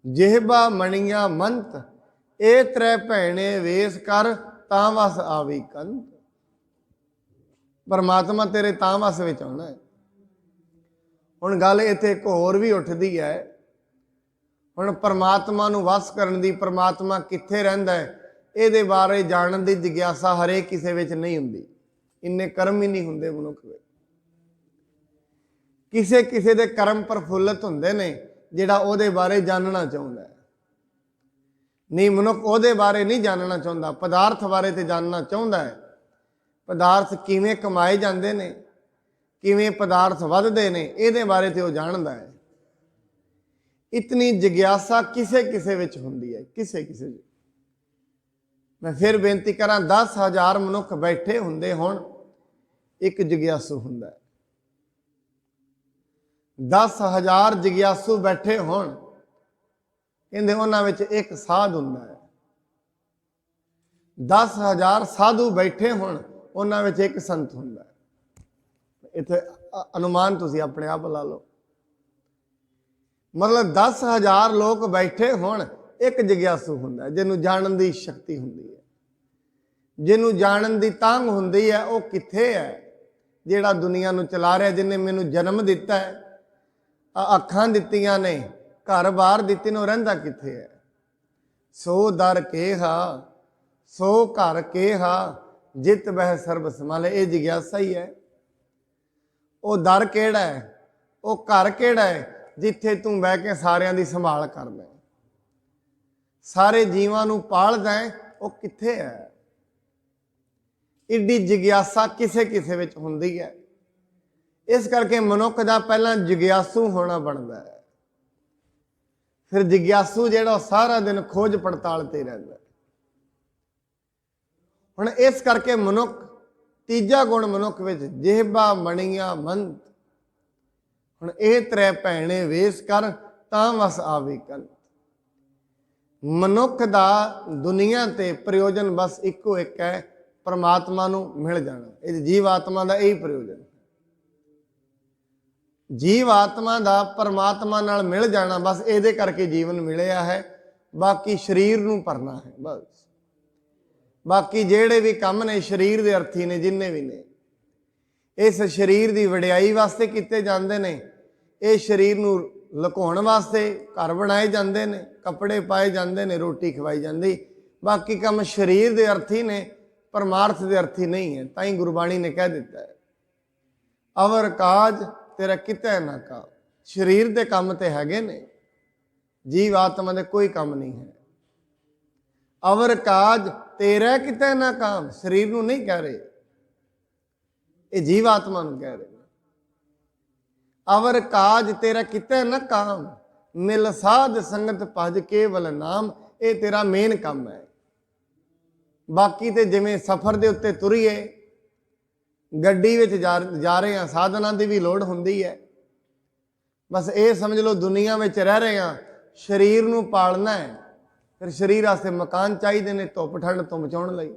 S1: जेहबा मणिया मंत, ए त्रै भैणे वेस कर तां वस आवी कंत। परमात्मा तेरे तां वस विच आउणा है। हुण गल इत्थे एक होर भी उठदी है। हुण परमात्मा नूं वस करन दी, परमात्मा कित्थे रहिंदा है इहदे बारे जानन दी जिग्यासा हरेक किसे विच नहीं हुंदी। इन्ने कर्म ही नहीं हुंदे मनुख विच। किसे किसे दे कर्म प्रफुल्लित हुंदे ने जिहड़ा उहदे बारे जानना चाहुंदा है। नहीं, मनुख उहदे बारे नहीं जानना चाहुंदा, पदार्थ बारे तो जानना चाहुंदा है। पदार्थ किवें कमाए जांदे ने, ਕਿਵੇਂ ਪਦਾਰਥ ਵੱਧਦੇ ਨੇ, ਇਹਦੇ ਬਾਰੇ ਤੇ ਉਹ ਜਾਣਦਾ ਹੈ। ਇਤਨੀ ਜਿਗਿਆਸਾ ਕਿਸੇ ਕਿਸੇ ਵਿੱਚ ਹੁੰਦੀ ਹੈ, ਕਿਸੇ ਕਿਸੇ ਵਿੱਚ। ਮੈਂ ਫਿਰ ਬੇਨਤੀ ਕਰਾਂ, 10,000 ਮਨੁੱਖ ਬੈਠੇ ਹੁੰਦੇ ਹੁਣ, ਇੱਕ ਜਿਗਿਆਸੂ ਹੁੰਦਾ ਹੈ। 10,000 ਜਿਗਿਆਸੂ ਬੈਠੇ ਹੋਣ, ਕਹਿੰਦੇ ਉਹਨਾਂ ਵਿੱਚ ਇੱਕ ਸਾਧ ਹੁੰਦਾ ਹੈ। 10,000 ਸਾਧੂ ਬੈਠੇ ਹੋਣ, ਉਹਨਾਂ ਵਿੱਚ ਇੱਕ ਸੰਤ ਹੁੰਦਾ ਹੈ। ਇੱਥੇ ਅਨੁਮਾਨ ਤੁਸੀਂ ਆਪਣੇ ਆਪ ਲਾ ਲਓ। ਮਤਲਬ 10,000 ਲੋਕ ਬੈਠੇ ਹੋਣ, ਇੱਕ ਜਿਗਿਆਸੂ ਹੁੰਦਾ ਹੈ, ਜਿਹਨੂੰ ਜਾਣਨ ਦੀ ਸ਼ਕਤੀ ਹੁੰਦੀ ਹੈ, ਜਿਹਨੂੰ ਜਾਣਨ ਦੀ ਤਾਂਘ ਹੁੰਦੀ ਹੈ। ਉਹ ਕਿੱਥੇ ਹੈ? ਜਿਹੜਾ ਦੁਨੀਆ ਨੂੰ ਚਲਾ ਰਿਹਾ, ਜਿਹਨੇ ਮੈਨੂੰ ਜਨਮ ਦਿੱਤਾ ਹੈ, ਅੱਖਾਂ ਦਿੱਤੀਆਂ ਨੇ, ਘਰ-ਬਾਰ ਦਿੱਤੇ ਨੇ, ਉਹ ਰਹਿੰਦਾ ਕਿੱਥੇ ਹੈ? ਸੋ ਦਰ ਕੇਹਾ ਸੋ ਘਰ ਕੇਹਾ, ਜਿਤ ਬਹਿ ਸਰਬ ਸੰਭਾਲੇ। ਇਹ ਜਿਗਿਆਸਾ ਹੀ ਹੈ। ਉਹ ਦਰ ਕਿਹੜਾ ਹੈ? ਉਹ ਘਰ ਕਿਹੜਾ ਹੈ ਜਿੱਥੇ ਤੂੰ ਬਹਿ ਕੇ ਸਾਰਿਆਂ ਦੀ ਸੰਭਾਲ ਕਰਦਾ, ਸਾਰੇ ਜੀਵਾਂ ਨੂੰ ਪਾਲਦਾ ਹੈ? ਉਹ ਕਿੱਥੇ ਹੈ? ਇੱਡੀ ਜਿਗਿਆਸਾ ਕਿਸੇ ਕਿਸੇ ਵਿੱਚ ਹੁੰਦੀ ਹੈ। ਇਸ ਕਰਕੇ ਮਨੁੱਖ ਦਾ ਪਹਿਲਾਂ ਜਿਗਿਆਸੂ ਹੋਣਾ ਬਣਦਾ ਹੈ। ਫਿਰ ਜਿਗਿਆਸੂ ਜਿਹੜਾ ਸਾਰਾ ਦਿਨ ਖੋਜ ਪੜਤਾਲ ਤੇ ਰਹਿੰਦਾ। ਹੁਣ ਇਸ ਕਰਕੇ ਮਨੁੱਖ, ਤੀਜਾ ਗੁਣ ਮਨੁੱਖ ਵਿੱਚ ਜਿਹਬਾ ਮਣੀਆਂ ਮੰਤ। ਹੁਣ ਇਹ ਤ੍ਰੈ ਭੈਣੇ ਵੇਸ ਕਰ, ਤਾਂ ਵਸ ਆਵੀ ਕੰਤ। ਮਨੁੱਖ ਦਾ ਦੁਨੀਆ ਤੇ ਪ੍ਰਯੋਜਨ ਬਸ ਇੱਕੋ ਇੱਕ ਹੈ, ਪਰਮਾਤਮਾ ਨੂੰ ਮਿਲ ਜਾਣਾ। ਇਹ ਜੀਵ ਆਤਮਾ ਦਾ ਇਹੀ ਪ੍ਰਯੋਜਨ। ਜੀਵ ਆਤਮਾ ਦਾ ਪਰਮਾਤਮਾ ਨਾਲ ਮਿਲ ਜਾਣਾ, ਬਸ ਇਹਦੇ ਕਰਕੇ ਜੀਵਨ ਮਿਲਿਆ ਹੈ। ਬਾਕੀ ਸਰੀਰ ਨੂੰ ਭਰਨਾ ਹੈ ਬਸ। ਬਾਕੀ ਜਿਹੜੇ ਵੀ ਕੰਮ ਨੇ ਸਰੀਰ ਦੇ ਅਰਥੀ ਨੇ, ਜਿੰਨੇ ਵੀ ਨੇ, ਇਸ ਸਰੀਰ ਦੀ ਵਡਿਆਈ ਵਾਸਤੇ ਕੀਤੇ ਜਾਂਦੇ ਨੇ। ਇਹ ਸਰੀਰ ਨੂੰ ਲੁਕਾਉਣ ਵਾਸਤੇ ਘਰ ਬਣਾਏ ਜਾਂਦੇ ਨੇ, ਕੱਪੜੇ ਪਾਏ ਜਾਂਦੇ ਨੇ, ਰੋਟੀ ਖਵਾਈ ਜਾਂਦੀ। ਬਾਕੀ ਕੰਮ ਸਰੀਰ ਦੇ ਅਰਥੀ ਨੇ, ਪਰਮਾਰਥ ਦੇ ਅਰਥੀ ਨਹੀਂ ਹੈ। ਤਾਂ ਹੀ ਗੁਰਬਾਣੀ ਨੇ ਕਹਿ ਦਿੱਤਾ ਹੈ, ਅਵਰ ਕਾਜ ਤੇਰਾ ਕਿਤੇ ਨਾ ਕਾ। ਸਰੀਰ ਦੇ ਕੰਮ ਤੇ ਹੈਗੇ ਨੇ, ਜੀਵ ਆਤਮਾ ਦੇ ਕੋਈ ਕੰਮ ਨਹੀਂ ਹੈ। ਅਵਰ ਕਾਜ ਤੇਰਾ ਕਿਤੇ ਨਾ ਕਾਮ, ਸਰੀਰ ਨੂੰ ਨਹੀਂ ਕਹਿ ਰਹੇ, ਇਹ ਜੀਵ ਆਤਮਾ ਨੂੰ ਕਹਿ ਰਹੇ। ਅਵਰ ਕਾਜ ਤੇਰਾ ਕਿਤੇ ਨਾ ਕਾਮ, ਮਿਲ ਸਾਧ ਸੰਗਤ ਭਜ ਕੇਵਲ ਨਾਮ। ਇਹ ਤੇਰਾ ਮੇਨ ਕੰਮ ਹੈ। ਬਾਕੀ ਤੇ ਜਿਵੇਂ ਸਫ਼ਰ ਦੇ ਉੱਤੇ ਤੁਰੀਏ, ਗੱਡੀ ਵਿੱਚ ਜਾ ਰਹੇ ਹਾਂ, ਸਾਧਨਾਂ ਦੀ ਵੀ ਲੋੜ ਹੁੰਦੀ ਹੈ। ਬਸ ਇਹ ਸਮਝ ਲਓ ਦੁਨੀਆ ਵਿੱਚ ਰਹਿ ਰਹੇ ਹਾਂ, ਸਰੀਰ ਨੂੰ ਪਾਲਣਾ ਹੈ। ਫਿਰ ਸਰੀਰ ਵਾਸਤੇ ਮਕਾਨ ਚਾਹੀਦੇ ਨੇ, ਧੁੱਪ ਠੰਡ ਤੋਂ ਬਚਾਉਣ ਲਈ,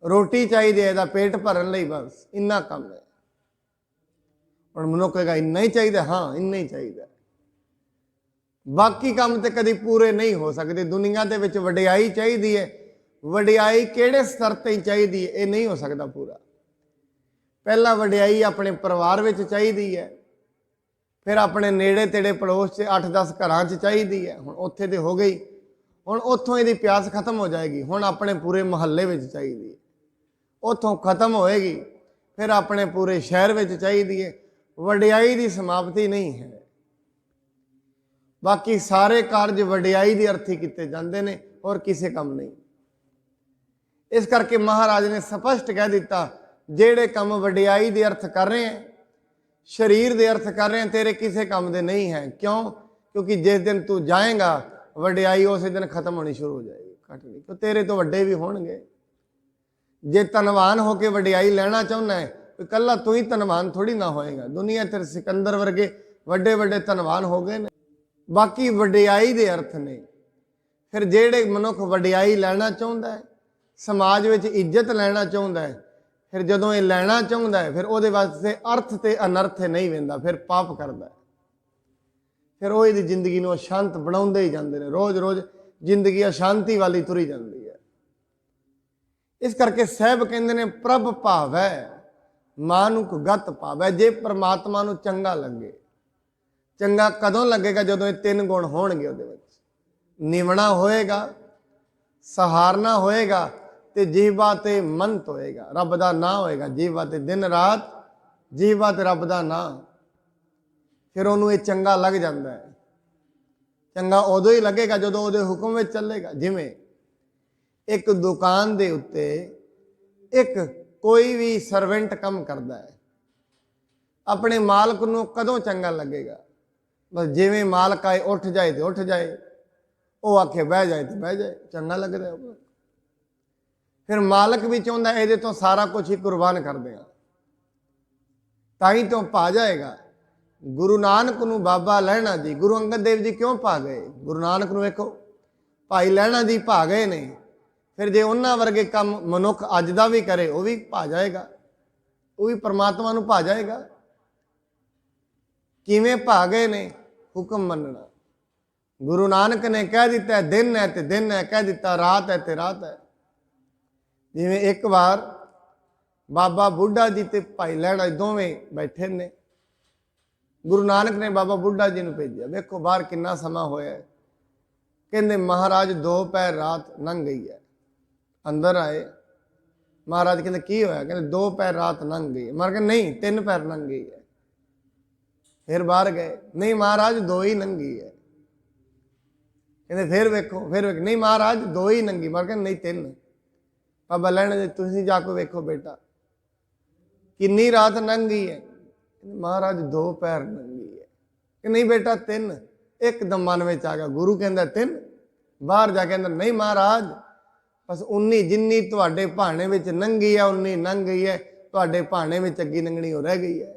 S1: ਰੋਟੀ ਚਾਹੀਦੀ ਹੈ, ਇਹਦਾ ਪੇਟ ਭਰਨ ਲਈ, ਬਸ ਇੰਨਾ ਕੰਮ ਹੈ। ਹੁਣ ਮਨੁੱਖ ਕਹੇਗਾ ਇੰਨਾ ਹੀ ਚਾਹੀਦਾ, ਹਾਂ ਇੰਨਾ ਹੀ ਚਾਹੀਦਾ। ਬਾਕੀ ਕੰਮ ਤੇ ਕਦੀ ਪੂਰੇ ਨਹੀਂ ਹੋ ਸਕਦੇ। ਦੁਨੀਆ ਦੇ ਵਿੱਚ ਵਡਿਆਈ ਚਾਹੀਦੀ ਹੈ, ਵਡਿਆਈ ਕਿਹੜੇ ਸਤਰ ਤੇ ਚਾਹੀਦੀ ਹੈ, ਇਹ ਨਹੀਂ ਹੋ ਸਕਦਾ ਪੂਰਾ। ਪਹਿਲਾਂ ਵਡਿਆਈ ਆਪਣੇ ਪਰਿਵਾਰ ਵਿੱਚ ਚਾਹੀਦੀ ਹੈ, ਫਿਰ ਆਪਣੇ ਨੇੜੇ ਤੇੜੇ ਪੜੋਸ 'ਚ 8-10 ਘਰਾਂ 'ਚ ਚਾਹੀਦੀ ਹੈ। ਹੁਣ ਉੱਥੇ ਤੇ ਹੋ ਗਈ, ਹੁਣ ਉੱਥੋਂ ਇਹਦੀ ਪਿਆਸ ਖਤਮ ਹੋ ਜਾਏਗੀ। ਹੁਣ ਆਪਣੇ ਪੂਰੇ ਮੁਹੱਲੇ ਵਿੱਚ ਚਾਹੀਦੀ ਹੈ, ਉੱਥੋਂ ਖਤਮ ਹੋਏਗੀ, ਫਿਰ ਆਪਣੇ ਪੂਰੇ ਸ਼ਹਿਰ ਵਿੱਚ ਚਾਹੀਦੀ ਹੈ। ਵਡਿਆਈ ਦੀ ਸਮਾਪਤੀ ਨਹੀਂ ਹੈ। ਬਾਕੀ ਸਾਰੇ ਕਾਰਜ ਵਡਿਆਈ ਦੇ ਅਰਥੀ ਕੀਤੇ ਜਾਂਦੇ ਨੇ, ਹੋਰ ਕਿਸੇ ਕੰਮ ਨਹੀਂ। ਇਸ ਕਰਕੇ ਮਹਾਰਾਜ ਨੇ ਸਪਸ਼ਟ ਕਹਿ ਦਿੱਤਾ, ਜਿਹੜੇ ਕੰਮ ਵਡਿਆਈ ਦੇ ਅਰਥ ਕਰ ਰਹੇ ਹੈ, ਸਰੀਰ ਦੇ ਅਰਥ ਕਰ ਰਹੇ ਹੈ, ਤੇਰੇ ਕਿਸੇ ਕੰਮ ਦੇ ਨਹੀਂ ਹੈ। ਕਿਉਂ? ਕਿਉਂਕਿ ਜਿਸ ਦਿਨ ਤੂੰ ਜਾਏਗਾ, ਵਡਿਆਈ ਉਸੇ ਦਿਨ ਖਤਮ ਹੋਣੀ ਸ਼ੁਰੂ ਹੋ ਜਾਏਗੀ, ਘਟ ਨਹੀਂ। ਕਿਉਂ? ਤੇਰੇ ਤੋਂ ਵੱਡੇ ਵੀ ਹੋਣਗੇ। ਜੇ ਧਨਵਾਨ ਹੋ ਕੇ ਵਡਿਆਈ ਲੈਣਾ ਚਾਹੁੰਦਾ ਹੈ, ਇਕੱਲਾ ਤੂੰ ਹੀ ਧਨਵਾਨ ਥੋੜੀ ਨਾ ਹੋਏਗਾ। ਦੁਨੀਆ ਤੇ ਸਿਕੰਦਰ ਵਰਗੇ ਵੱਡੇ ਵੱਡੇ ਧਨਵਾਨ ਹੋ ਗਏ ਨੇ। ਬਾਕੀ ਵਡਿਆਈ ਦੇ ਅਰਥ ਨੇ। ਫਿਰ ਜਿਹੜੇ ਮਨੁੱਖ ਵਡਿਆਈ ਲੈਣਾ ਚਾਹੁੰਦਾ ਹੈ, ਸਮਾਜ ਵਿੱਚ ਇੱਜ਼ਤ ਲੈਣਾ ਚਾਹੁੰਦਾ ਹੈ, ਫਿਰ ਜਦੋਂ ਇਹ ਲੈਣਾ ਚਾਹੁੰਦਾ ਹੈ, ਫਿਰ ਉਹਦੇ ਵਾਸਤੇ ਅਰਥ ਤੇ ਅਨਰਥ ਨਹੀਂ ਵੇਂਦਾ, ਫਿਰ ਪਾਪ ਕਰਦਾ ਹੈ। ਫਿਰ ਉਹ ਇਹਦੀ ਜ਼ਿੰਦਗੀ ਨੂੰ ਅਸ਼ਾਂਤ ਬਣਾਉਂਦੇ ਹੀ ਜਾਂਦੇ ਨੇ। ਰੋਜ਼ ਰੋਜ਼ ਜ਼ਿੰਦਗੀ ਅਸ਼ਾਂਤੀ ਵਾਲੀ ਤੁਰੀ ਜਾਂਦੀ ਹੈ। ਇਸ ਕਰਕੇ ਸਾਹਿਬ ਕਹਿੰਦੇ ਨੇ, ਪ੍ਰਭ ਭਾਵੈ ਮਾਨੁਖ ਗਤ ਭਾਵੈ। ਜੇ ਪਰਮਾਤਮਾ ਨੂੰ ਚੰਗਾ ਲੱਗੇ, ਚੰਗਾ ਕਦੋਂ ਲੱਗੇਗਾ? ਜਦੋਂ ਇਹ 3 ਗੁਣ ਹੋਣਗੇ ਉਹਦੇ ਵਿੱਚ। ਨਿਵਣਾ ਹੋਏਗਾ, ਸਹਾਰਨਾ ਹੋਏਗਾ, ਤੇ ਜੀਵਾ ਤੇ ਮੰਤ ਹੋਏਗਾ, ਰੱਬ ਦਾ ਨਾਂ ਹੋਏਗਾ। ਜੀਵਾ ਤੇ ਦਿਨ ਰਾਤ, ਜੀਵਾ ਤੇ ਰੱਬ ਦਾ ਨਾਂ। ਫਿਰ ਉਹਨੂੰ ਇਹ ਚੰਗਾ ਲੱਗ ਜਾਂਦਾ ਹੈ। ਚੰਗਾ ਉਦੋਂ ਹੀ ਲੱਗੇਗਾ ਜਦੋਂ ਉਹਦੇ ਹੁਕਮ ਵਿੱਚ ਚੱਲੇਗਾ। ਜਿਵੇਂ ਇੱਕ ਦੁਕਾਨ ਦੇ ਉੱਤੇ ਇੱਕ ਕੋਈ ਵੀ ਸਰਵੈਂਟ ਕੰਮ ਕਰਦਾ ਹੈ, अपने मालक नूं कदों चंगा लगेगा? बस जिवें मालक आए उठ जाए तो उठ जाए, वो आखे बह जाए तो बह जाए, चंगा लगता है। फिर मालक भी चाहता ये तो सारा कुछ ही कुर्बान कर दें, ताई तो पा जाएगा। गुरु नानक नूं बाबा लहणा जी, गुरु अंगद देव जी क्यों पा गए? गुरु नानक नूं वेखो, भाई लहणा जी पा गए ने, फिर जे उन्हां वर्गे काम मनुख अज दा भी करे वो भी पा जाएगा, वो भी परमात्मा नूं पा जाएगा। किवें पा गए ने? हुक्म मनना। गुरु नानक ने कह दिता दिन है तो दिन है, कह दिता रात है तो रात है। जिवें एक बार बाबा बुढ़ा जी ते भाई लहणा दोवें बैठे ने, गुरु नानक ने बाबा बुढ़ा जी नूं भेजिया, वेखो बाहर कितना समा होया है। कहंदे महाराज दोपहर रात लंघ गई है। अंदर आए, महाराज कहते की होया? कहते दोपहर रात लंघ गई है। महाराज कहते नहीं 3 पैर लंघ गई है। फिर बाहर गए, नहीं महाराज 2 ही लंघी है। कहते फिर वेखो, फिर वेखो, नहीं महाराज 2 ही लंघी। महाराज कहते नहीं 3। बाबा लहणा जी तुसीं जाके वेखो बेटा किन्नी रात लंघ गई है? महाराज 2 पैर लंघी है। कि नहीं बेटा 3। एकदम मन में आ गया, गुरु कहता 3। बाहर जाके कहता नहीं महाराज बस 19 जिन्नी तुहाडे भाणे विच लंघी है 19 लंघ गई है, तुहाडे भाणे विच अग्गी लंघनी हो रह गई है।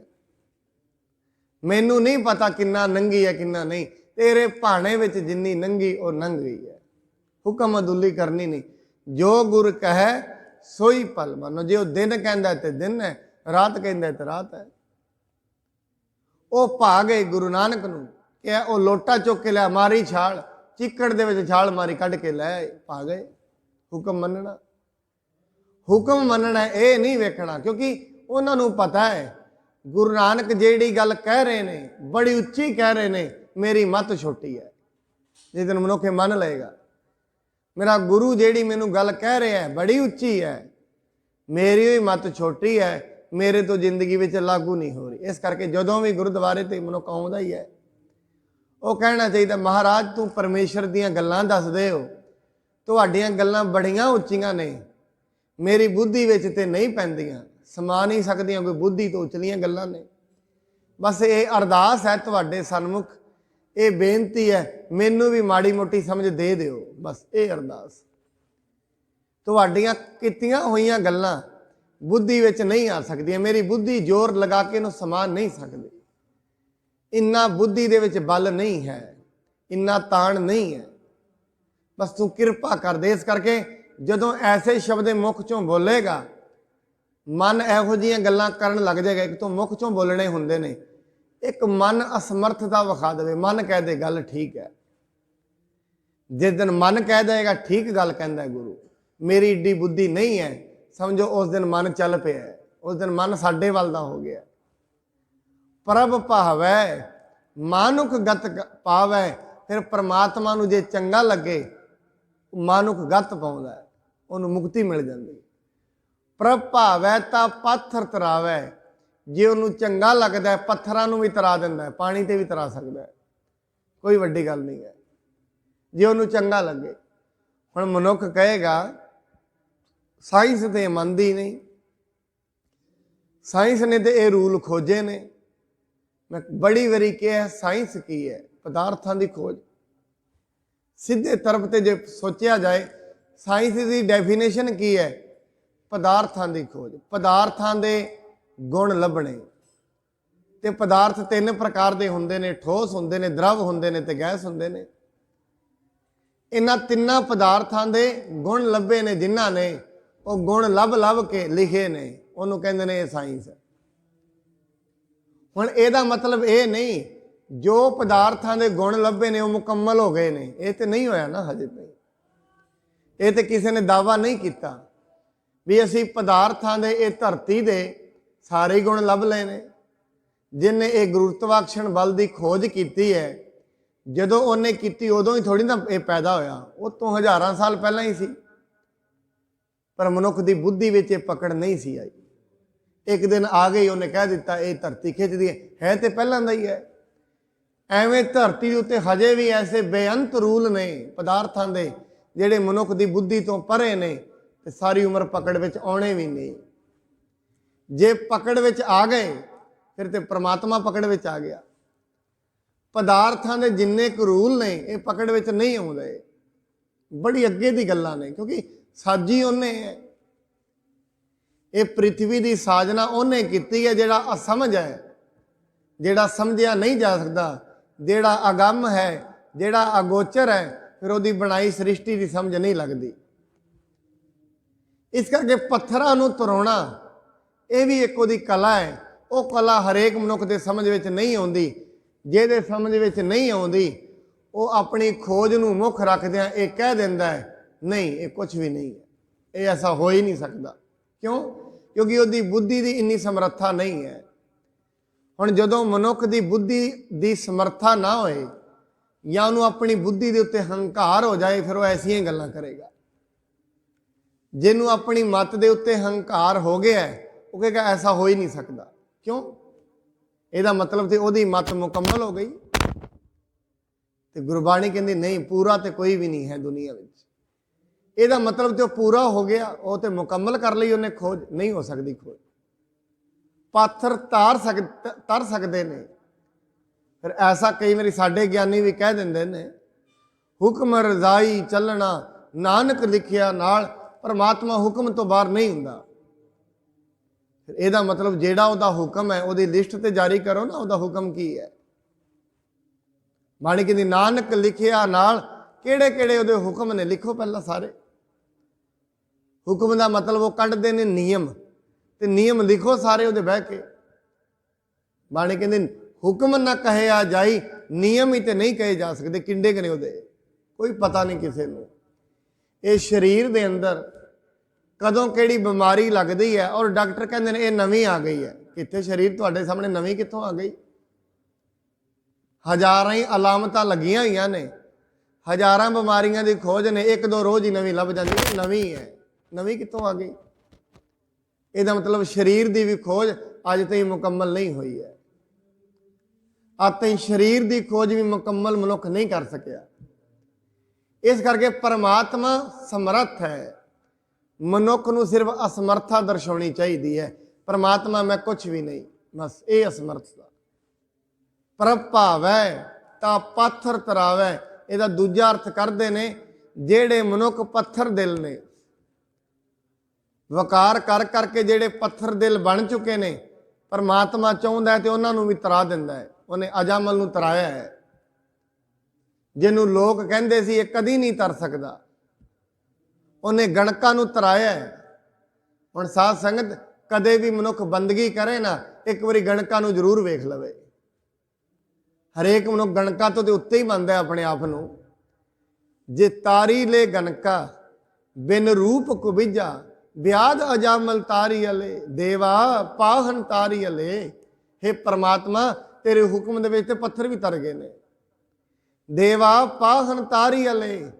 S1: मैनू नहीं पता किन्ना लंघी है किन्ना नहीं, तेरे भाणे विच जिन्नी लंघी वो लंघ गई है। हुक्म अदुली करनी नहीं, जो गुर कहे सोई पल मानो। जे दिन कहता तो दिन है, रात कहता तो रात है। वो पा गए गुरु नानक नूं क्या? वो लोटा चुक के लिया, मारी छाल, चिक्कड़ दे विच छाल मारी कढ़ के लै पा गए। हुक्म मनना, हुक्म मनना ये नहीं वेखना, क्योंकि उन्होंने पता है गुरु नानक जेड़ी गल कह रहे ने बड़ी उच्ची कह रहे ने, मेरी मत छोटी है। जिस दिन मनुख मन लेगा मेरा गुरु जेड़ी मैनू गल कह रहा है बड़ी उच्ची है, मेरी भी मत छोटी है, मेरे तो जिंदगी में लागू नहीं हो रही। इस करके जदों भी गुरुद्वारे ते मनुख आउंदा ही है, वो कहना चाहिए महाराज तू परमेश्वर दीयां गल्लां दसदे हो, तुहाडीआं गल्लां बड़ियां उच्चियां ने, मेरी बुद्धि विच ते नहीं पैंदियां, समा नहीं सकदियां, कोई बुद्धि तो उचलियां गल्लां ने। बस ये अरदास है तुहाडे सन्मुख, ये बेनती है मैनू भी माड़ी मोटी समझ दे दिओ। बस ये अरदास, तुहाडीआं कीतियां होईयां गल्लां बुद्धि विच नहीं आ सकदियां, मेरी बुद्धि जोर लगा के इहनूं समा नहीं सकदी, इन्ना बुद्धि दे विच बल नहीं है, इन्ना ताण नहीं है। बस तू किरपा कर दे। इस करके जदों ऐसे शब्द मुख चों बोलेगा मन इहो जिहियां गल्लां करन लग जाएगा। एक तो मुख चों बोलने हुंदे ने, एक मन असमर्थता विखा देवे, मन कह दे गल ठीक है। जिस दिन मन कह देगा ठीक गल कहंदा है गुरु, मेरी एडी बुद्धि नहीं है, समझो उस दिन मन चल पिया है, उस दिन मन साडे वल दा हो गया। प्रभ भावै मानुख गत पावै, फिर परमात्मा नूं जे चंगा लगे मानुख गत पाउंदा है, उन्होंने मुक्ति मिल जाती। प्रभ भावै तां पाथर तरावै, जे उन्होंने चंगा लगता है पत्थरां नूं भी तरा दिंदा है, पानी ते भी तरा सकता है, कोई वड्डी गल नहीं है जे उन्होंने चंगा लगे। हुण मनुख कहेगा साइंस ते मनदी नहीं, साइंस ने तो ये रूल खोजे ने। मैं बड़ी वारी कहा साइंस की है? पदार्थों की खोज। सीधे तरफ से जो सोचा जाए साइंस की डेफिनेशन की है? पदार्थों की खोज, पदार्थों के गुण लभने। ते पदार्थ 3 प्रकार के होंदे ने, ठोस होंदे ने, द्रव होंदे ने ते गैस होंदे ने। इन्हां 3 पदार्थों के गुण लभे ने, जिन्हां ने वो गुण लभ लभ के लिखे ने, उन्होंने कहते हैं ये साइंस है। हुण इहदा मतलब ये नहीं जो पदार्थों के गुण लभे ने वो मुकम्मल हो गए ने, ये तो नहीं होया ना हजे तक। ये तो किसी ने दावा नहीं किया भी असी पदार्थों के ये धरती के सारे गुण लभ ले ने। जिन्हें ये गुरुत्वाकर्षण बल की खोज की है, जदों उन्हें की उदों ही थोड़ी ना ये पैदा होया, वो तो हज़ारां साल पहला ही सी, पर मनुख की बुद्धि में पकड़ नहीं सी आई। एक दिन आ गई उन्हें कह दिता ये धरती खिंचदी है तो पहलों का ही है। एवें धरती उत्ते हजे भी ऐसे बेअंत रूल ने पदार्थों के जिहड़े मनुख की बुद्धि तो परे ने, ते सारी उम्र पकड़ विच आउणे भी नहीं। जे पकड़ विच आ गए ਫਿਰ ਤੇ ਪ੍ਰਮਾਤਮਾ ਪਕੜ ਵਿੱਚ ਆ ਗਿਆ। ਪਦਾਰਥਾਂ ਦੇ ਜਿੰਨੇ ਕੁ ਰੂਲ ਨੇ ਇਹ ਪਕੜ ਵਿੱਚ ਨਹੀਂ ਆਉਂਦੇ, ਬੜੀ ਅੱਗੇ ਦੀ ਗੱਲਾਂ ਨੇ, ਕਿਉਂਕਿ ਸਾਜੀ ਉਹਨੇ ਹੈ। ਇਹ ਪ੍ਰਿਥਵੀ ਦੀ ਸਾਜਨਾ ਉਹਨੇ ਕੀਤੀ ਹੈ ਜਿਹੜਾ ਅਸਮਝ ਹੈ, ਜਿਹੜਾ ਸਮਝਿਆ ਨਹੀਂ ਜਾ ਸਕਦਾ, ਜਿਹੜਾ ਅਗੰਮ ਹੈ, ਜਿਹੜਾ ਅਗੋਚਰ ਹੈ, ਫਿਰ ਉਹਦੀ ਬਣਾਈ ਸ੍ਰਿਸ਼ਟੀ ਦੀ ਸਮਝ ਨਹੀਂ ਲੱਗਦੀ। ਇਸ ਕਰਕੇ ਪੱਥਰਾਂ ਨੂੰ ਤਰਾਉਣਾ ਇਹ ਵੀ ਇੱਕ ਉਹਦੀ ਕਲਾ ਹੈ। ਉਹ ਕਲਾ ਹਰੇਕ ਮਨੁੱਖ ਦੇ ਸਮਝ ਵਿੱਚ ਨਹੀਂ ਆਉਂਦੀ। ਜਿਹਦੇ ਸਮਝ ਵਿੱਚ ਨਹੀਂ ਆਉਂਦੀ ਉਹ ਆਪਣੀ ਖੋਜ ਨੂੰ ਮੁੱਖ ਰੱਖਦਿਆਂ ਇਹ ਕਹਿ ਦਿੰਦਾ ਹੈ ਨਹੀਂ ਇਹ ਕੁਝ ਵੀ ਨਹੀਂ ਹੈ, ਇਹ ਐਸਾ ਹੋ ਹੀ ਨਹੀਂ ਸਕਦਾ। ਕਿਉਂ? ਕਿਉਂਕਿ ਉਹਦੀ ਬੁੱਧੀ ਦੀ ਇੰਨੀ ਸਮਰੱਥਾ ਨਹੀਂ ਹੈ। ਹੁਣ ਜਦੋਂ ਮਨੁੱਖ ਦੀ ਬੁੱਧੀ ਦੀ ਸਮਰੱਥਾ ਨਾ ਹੋਏ ਜਾਂ ਉਹਨੂੰ ਆਪਣੀ ਬੁੱਧੀ ਦੇ ਉੱਤੇ ਹੰਕਾਰ ਹੋ ਜਾਏ, ਫਿਰ ਉਹ ਐਸੀਆਂ ਗੱਲਾਂ ਕਰੇਗਾ। ਜਿਹਨੂੰ ਆਪਣੀ ਮੱਤ ਦੇ ਉੱਤੇ ਹੰਕਾਰ ਹੋ ਗਿਆ ਉਹ ਕਹੇਗਾ ਐਸਾ ਹੋ ਹੀ ਨਹੀਂ ਸਕਦਾ। ਕਿਉਂ? ਇਹਦਾ ਮਤਲਬ ਤੇ ਉਹਦੀ ਮੱਤ ਮੁਕੰਮਲ ਹੋ ਗਈ। ਤੇ ਗੁਰਬਾਣੀ ਕਹਿੰਦੀ ਨਹੀਂ, ਪੂਰਾ ਤੇ ਕੋਈ ਵੀ ਨਹੀਂ ਹੈ ਦੁਨੀਆ ਵਿੱਚ। ਇਹਦਾ ਮਤਲਬ ਤੇ ਉਹ ਪੂਰਾ ਹੋ ਗਿਆ, ਉਹ ਤੇ ਮੁਕੰਮਲ ਕਰ ਲਈ ਉਹਨੇ ਖੋਜ। ਨਹੀਂ ਹੋ ਸਕਦੀ ਖੋਜ। ਪੱਥਰ ਤਰ ਸਕਦੇ ਨੇ। ਫਿਰ ਐਸਾ ਕਈ ਵਾਰੀ ਸਾਡੇ ਗਿਆਨੀ ਵੀ ਕਹਿ ਦਿੰਦੇ ਨੇ ਹੁਕਮ ਰਜ਼ਾਈ ਚੱਲਣਾ ਨਾਨਕ ਲਿਖਿਆ ਨਾਲ, ਪਰਮਾਤਮਾ ਹੁਕਮ ਤੋਂ ਬਾਹਰ ਨਹੀਂ ਹੁੰਦਾ। ਫਿਰ ਇਹਦਾ ਮਤਲਬ ਜਿਹੜਾ ਉਹਦਾ ਹੁਕਮ ਹੈ ਉਹਦੀ ਲਿਸਟ ਤੇ ਜਾਰੀ ਕਰੋ ਨਾ, ਉਹਦਾ ਹੁਕਮ ਕੀ ਹੈ। ਬਾਣੀ ਕਹਿੰਦੀ ਨਾਨਕ ਲਿਖਿਆ ਨਾਲ, ਕਿਹੜੇ ਕਿਹੜੇ ਉਹਦੇ ਹੁਕਮ ਨੇ ਲਿਖੋ ਪਹਿਲਾਂ ਸਾਰੇ। ਹੁਕਮ ਦਾ ਮਤਲਬ ਉਹ ਕੱਢਦੇ ਨੇ ਨਿਯਮ, ਤੇ ਨਿਯਮ ਲਿਖੋ ਸਾਰੇ ਉਹਦੇ ਬਹਿ ਕੇ। ਬਾਣੀ ਕਹਿੰਦੇ ਹੁਕਮ ਨਾ ਕਹਿਆ ਜਾਈ, ਨਿਯਮ ਹੀ ਤੇ ਨਹੀਂ ਕਹੇ ਜਾ ਸਕਦੇ। ਕਿੰਡੇ ਕਨੇ ਉਹਦੇ ਕੋਈ ਪਤਾ ਨਹੀਂ ਕਿਸੇ ਨੂੰ। ਇਹ ਸਰੀਰ ਦੇ ਅੰਦਰ ਕਦੋਂ ਕਿਹੜੀ ਬਿਮਾਰੀ ਲੱਗਦੀ ਹੈ ਔਰ ਡਾਕਟਰ ਕਹਿੰਦੇ ਨੇ ਇਹ ਨਵੀਂ ਆ ਗਈ ਹੈ। ਕਿੱਥੇ ਸਰੀਰ ਤੁਹਾਡੇ ਸਾਹਮਣੇ ਨਵੀਂ ਕਿੱਥੋਂ ਆ ਗਈ? ਹਜ਼ਾਰਾਂ ਹੀ ਅਲਾਮਤਾਂ ਲੱਗੀਆਂ ਹੋਈਆਂ ਨੇ, ਹਜ਼ਾਰਾਂ ਬਿਮਾਰੀਆਂ ਦੀ ਖੋਜ ਨੇ, ਇੱਕ ਦੋ ਰੋਜ਼ ਹੀ ਨਵੀਂ ਲੱਭ ਜਾਂਦੀ ਹੈ। ਨਵੀਂ ਹੈ, ਨਵੀਂ ਕਿੱਥੋਂ ਆ ਗਈ? ਇਹਦਾ ਮਤਲਬ ਸਰੀਰ ਦੀ ਵੀ ਖੋਜ ਅੱਜ ਤਾਈਂ ਮੁਕੰਮਲ ਨਹੀਂ ਹੋਈ ਹੈ। ਅੱਜ ਤਾਈਂ ਸਰੀਰ ਦੀ ਖੋਜ ਵੀ ਮੁਕੰਮਲ ਮਨੁੱਖ ਨਹੀਂ ਕਰ ਸਕਿਆ। ਇਸ ਕਰਕੇ ਪਰਮਾਤਮਾ ਸਮਰੱਥ ਹੈ, ਮਨੁੱਖ ਨੂੰ ਸਿਰਫ ਅਸਮਰਥਾ ਦਰਸਾਉਣੀ ਚਾਹੀਦੀ ਹੈ। ਪਰਮਾਤਮਾ ਮੈਂ ਕੁਝ ਵੀ ਨਹੀਂ, ਬਸ ਇਹ ਅਸਮਰਥਤਾ। ਪ੍ਰਭ ਭਾਵੈ ਤਾਂ ਪੱਥਰ ਤਰਾਵੈ, ਇਹਦਾ ਦੂਜਾ ਅਰਥ ਕਰਦੇ ਨੇ ਜਿਹੜੇ ਮਨੁੱਖ ਪੱਥਰ ਦਿਲ ਨੇ, ਵਕਾਰ ਕਰ ਕਰਕੇ ਜਿਹੜੇ ਪੱਥਰ ਦਿਲ ਬਣ ਚੁੱਕੇ ਨੇ, ਪਰਮਾਤਮਾ ਚਾਹੁੰਦਾ ਹੈ ਤੇ ਉਹਨਾਂ ਨੂੰ ਵੀ ਤਰਾ ਦਿੰਦਾ ਹੈ। ਉਹਨੇ ਅਜਾਮਲ ਨੂੰ ਤਰਾਇਆ ਹੈ, ਜਿਹਨੂੰ ਲੋਕ ਕਹਿੰਦੇ ਸੀ ਇਹ ਕਦੀ ਨਹੀਂ ਤਰ ਸਕਦਾ, ਉਹਨੇ ਗਣਕਾਂ ਨੂੰ ਤਰਾਇਆ ਹੈ। ਹੁਣ ਸਾਧ ਸੰਗਤ ਕਦੇ ਵੀ ਮਨੁੱਖ ਬੰਦਗੀ ਕਰੇ ਨਾ, ਇੱਕ ਵਾਰੀ ਗਣਕਾਂ ਨੂੰ ਜ਼ਰੂਰ ਵੇਖ ਲਵੇ। ਹਰੇਕ ਮਨੁੱਖ ਗਣਕਾਂ ਤੋਂ ਦੇ ਉੱਤੇ ਹੀ ਮੰਨਦਾ ਆਪਣੇ ਆਪ ਨੂੰ। ਜੇ ਤਾਰੀ ਲੈ ਗਣਕਾ ਬਿਨ ਰੂਪ ਕੁਬਿਜਾ, ਵਿਆਦ ਅਜਾਮਲ ਤਾਰੀ ਅਲੇ ਦੇਵਾ ਪਾਹਨ ਤਾਰੀ ਅਲੇ। हे ਪਰਮਾਤਮਾ ਤੇਰੇ ਹੁਕਮ ਦੇ ਵਿੱਚ ਤੇ ਪੱਥਰ ਵੀ ਤਰ ਗਏ ਨੇ। ਦੇਵਾ ਪਾਹਨ ਤਾਰੀ ਅਲੇ,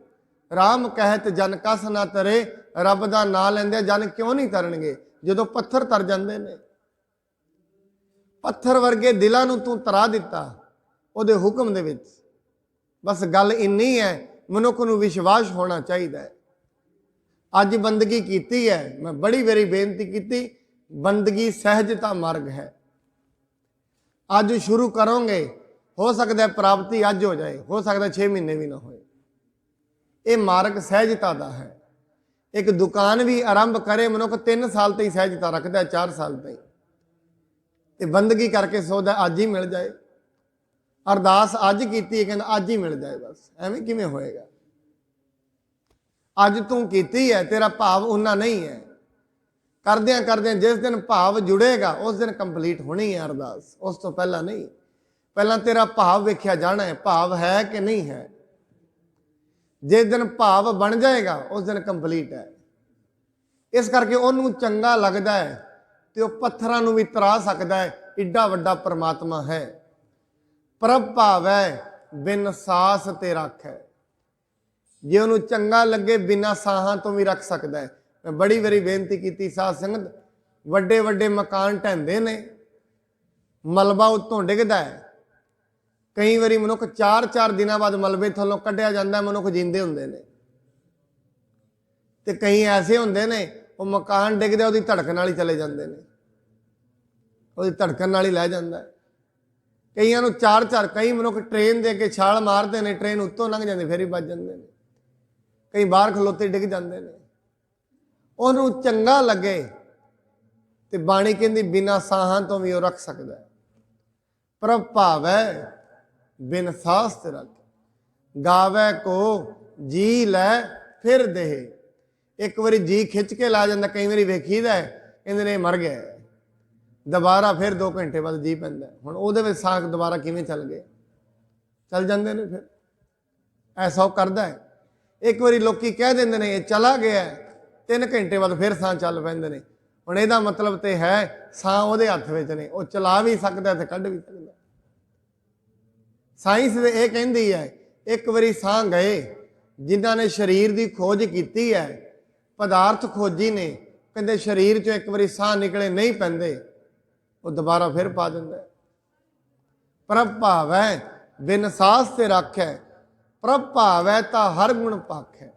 S1: ਰਾਮ ਕਹਿਤ ਜਨ ਕਸ ਨਾ ਤਰੇ। ਰੱਬ ਦਾ ਨਾਂ ਲੈਂਦੇ ਜਨ ਕਿਉਂ ਨਹੀਂ ਤਰਨਗੇ ਜਦੋਂ ਪੱਥਰ ਤਰ ਜਾਂਦੇ ਨੇ? ਪੱਥਰ ਵਰਗੇ ਦਿਲਾਂ ਨੂੰ ਤੂੰ ਤਰਾ ਦਿੱਤਾ ਉਹਦੇ ਹੁਕਮ ਦੇ ਵਿੱਚ। ਬਸ ਗੱਲ ਇੰਨੀ ਹੈ, ਮਨੁੱਖ ਨੂੰ ਵਿਸ਼ਵਾਸ ਹੋਣਾ ਚਾਹੀਦਾ ਹੈ। ਅੱਜ ਬੰਦਗੀ ਕੀਤੀ ਹੈ, ਮੈਂ ਬੜੀ ਵਾਰੀ ਬੇਨਤੀ ਕੀਤੀ, ਬੰਦਗੀ ਸਹਿਜਤਾ ਮਾਰਗ ਹੈ। ਅੱਜ ਸ਼ੁਰੂ ਕਰੋਗੇ, ਹੋ ਸਕਦਾ ਪ੍ਰਾਪਤੀ ਅੱਜ ਹੋ ਜਾਏ, ਹੋ ਸਕਦਾ 6 ਮਹੀਨੇ ਵੀ ਨਾ ਹੋਏ। ਇਹ ਮਾਰਗ ਸਹਿਜਤਾ ਦਾ ਹੈ। ਇੱਕ ਦੁਕਾਨ ਵੀ ਆਰੰਭ ਕਰੇ ਮਨੁੱਖ 3 ਸਾਲ ਤੇ ਹੀ ਸਹਿਜਤਾ ਰੱਖਦਾ, 4 ਸਾਲ ਤੇ। ਤੇ ਬੰਦਗੀ ਕਰਕੇ ਸੋਚਦਾ ਅੱਜ ਹੀ ਮਿਲ ਜਾਏ, ਅਰਦਾਸ ਅੱਜ ਕੀਤੀ ਕਹਿੰਦਾ ਅੱਜ ਹੀ ਮਿਲ ਜਾਏ। ਬਸ ਐਵੇਂ ਕਿਵੇਂ ਹੋਏਗਾ? ਅੱਜ ਤੂੰ ਕੀਤੀ ਹੈ, ਤੇਰਾ ਭਾਵ ਉਹਨਾਂ ਨਹੀਂ ਹੈ। ਕਰਦਿਆਂ ਕਰਦਿਆਂ ਜਿਸ ਦਿਨ ਭਾਵ ਜੁੜੇਗਾ ਉਸ ਦਿਨ ਕੰਪਲੀਟ ਹੋਣੀ ਹੈ ਅਰਦਾਸ, ਉਸ ਤੋਂ ਪਹਿਲਾਂ ਨਹੀਂ। ਪਹਿਲਾਂ ਤੇਰਾ ਭਾਵ ਵੇਖਿਆ ਜਾਣਾ ਹੈ, ਭਾਵ ਹੈ ਕਿ ਨਹੀਂ ਹੈ। ਜਿਸ ਦਿਨ ਭਾਵ ਬਣ ਜਾਏਗਾ ਉਸ ਦਿਨ ਕੰਪਲੀਟ ਹੈ। ਇਸ ਕਰਕੇ ਉਹਨੂੰ ਚੰਗਾ ਲੱਗਦਾ ਹੈ ਤੇ ਉਹ ਪੱਥਰਾਂ ਨੂੰ ਵੀ ਤਰਾ ਸਕਦਾ ਹੈ। ਏਡਾ ਵੱਡਾ ਪਰਮਾਤਮਾ ਹੈ। ਪ੍ਰਭ ਭਾਵੈ ਬਿਨ ਸਾਸ ਤੇ ਰੱਖੈ, ਜੇ ਉਹਨੂੰ ਚੰਗਾ ਲੱਗੇ ਬਿਨਾਂ ਸਾਹਾਂ ਤੋਂ ਵੀ ਰੱਖ ਸਕਦਾ ਹੈ। ਮੈਂ ਬੜੀ ਵਾਰੀ ਬੇਨਤੀ ਕੀਤੀ ਸਾਧ ਸੰਗਤ, ਵੱਡੇ ਵੱਡੇ ਮਕਾਨ ਢਹਿੰਦੇ ਨੇ, ਮਲਬਾ ਉੱਤੋਂ ਡਿੱਗਦਾ ਹੈ। ਕਈ ਵਾਰੀ ਮਨੁੱਖ 4-4 ਦਿਨਾਂ ਬਾਅਦ ਮਲਬੇ ਥੱਲੋਂ ਕੱਢਿਆ ਜਾਂਦਾ, ਮਨੁੱਖ ਜਿੰਦੇ ਹੁੰਦੇ ਨੇ। ਤੇ ਕਈ ਐਸੇ ਹੁੰਦੇ ਨੇ ਉਹ ਮਕਾਨ ਡਿੱਗਦਾ ਉਹਦੀ ਧੜਕਣ ਨਾਲ ਹੀ ਚਲੇ ਜਾਂਦੇ ਨੇ। ਉਹਦੀ ਧੜਕਣ ਨਾਲ ਹੀ ਲੈ ਜਾਂਦਾ ਹੈ। ਕਈਆਂ ਨੂੰ ਚਾਰ ਕਈ ਮਨੁੱਖ ਟ੍ਰੇਨ ਦੇ ਅੱਗੇ ਛਾਲ ਮਾਰਦੇ ਨੇ, ਟ੍ਰੇਨ ਉੱਤੋਂ ਲੰਘ ਜਾਂਦੀ, ਫਿਰ ਹੀ ਵੱਜ ਜਾਂਦੇ ਨੇ। ਕਈ ਬਾਹਰ ਖਲੋਤੇ ਡਿੱਗ ਜਾਂਦੇ ਨੇ। ਉਹਨੂੰ ਚੰਗਾ ਲੱਗੇ ਤੇ ਬਾਣੀ ਕਹਿੰਦੀ ਬਿਨਾਂ ਸਾਹਾਂ ਤੋਂ ਵੀ ਉਹ ਰੱਖ ਸਕਦਾ ਹੈ। ਪ੍ਰਭ ਭਾਵੈ ਬਿਨ ਸਾਸ ਤੇ ਰੱਖ, ਗਾਵੈ ਕੋ ਜੀ ਲੈ ਫਿਰ ਦੇਹ। ਇੱਕ ਵਾਰੀ ਜੀ ਖਿੱਚ ਕੇ ਲਾ ਜਾਂਦਾ, ਕਈ ਵਾਰੀ ਵੇਖੀਦਾ ਕਹਿੰਦੇ ਨੇ ਮਰ ਗਿਆ, ਦੁਬਾਰਾ ਫਿਰ 2 ਘੰਟੇ ਬਾਅਦ ਜੀ ਪੈਂਦਾ। ਹੁਣ ਉਹਦੇ ਵਿੱਚ ਸਾਹ ਦੁਬਾਰਾ ਕਿਵੇਂ ਚੱਲ ਗਏ? ਚੱਲ ਜਾਂਦੇ ਨੇ। ਫਿਰ ਐਸਾ ਉਹ ਕਰਦਾ ਹੈ। ਇੱਕ ਵਾਰੀ ਲੋਕੀ ਕਹਿ ਦਿੰਦੇ ਨੇ ਇਹ ਚਲਾ ਗਿਆ, 3 ਘੰਟੇ ਬਾਅਦ ਫਿਰ ਸਾਹ ਚੱਲ ਪੈਂਦੇ ਨੇ। ਹੁਣ ਇਹਦਾ ਮਤਲਬ ਤੇ ਹੈ ਸਾਹ ਉਹਦੇ ਹੱਥ ਵਿੱਚ ਨੇ, ਉਹ ਚਲਾ ਵੀ ਸਕਦਾ ਤੇ ਕੱਢ ਵੀ ਸਕਦਾ। ਸਾਇੰਸ ਇਹ ਕਹਿੰਦੀ ਹੈ ਇੱਕ ਵਾਰੀ ਸਾਹ ਗਏ, ਜਿਨ੍ਹਾਂ ਨੇ ਸਰੀਰ ਦੀ ਖੋਜ ਕੀਤੀ ਹੈ, ਪਦਾਰਥ ਖੋਜੀ ਨੇ, ਕਹਿੰਦੇ ਸਰੀਰ 'ਚੋਂ ਇੱਕ ਵਾਰੀ ਸਾਹ ਨਿਕਲੇ ਨਹੀਂ ਪੈਂਦੇ, ਉਹ ਦੁਬਾਰਾ ਫਿਰ ਪਾ ਦਿੰਦਾ। ਪ੍ਰਭ ਭਾਵੈ ਬਿਨ ਸਾਸ ਤੇ ਰਾਖੈ, ਪ੍ਰਭ ਭਾਵੈ ਤਾਂ ਹਰ ਗੁਣ ਭਾਖੈ।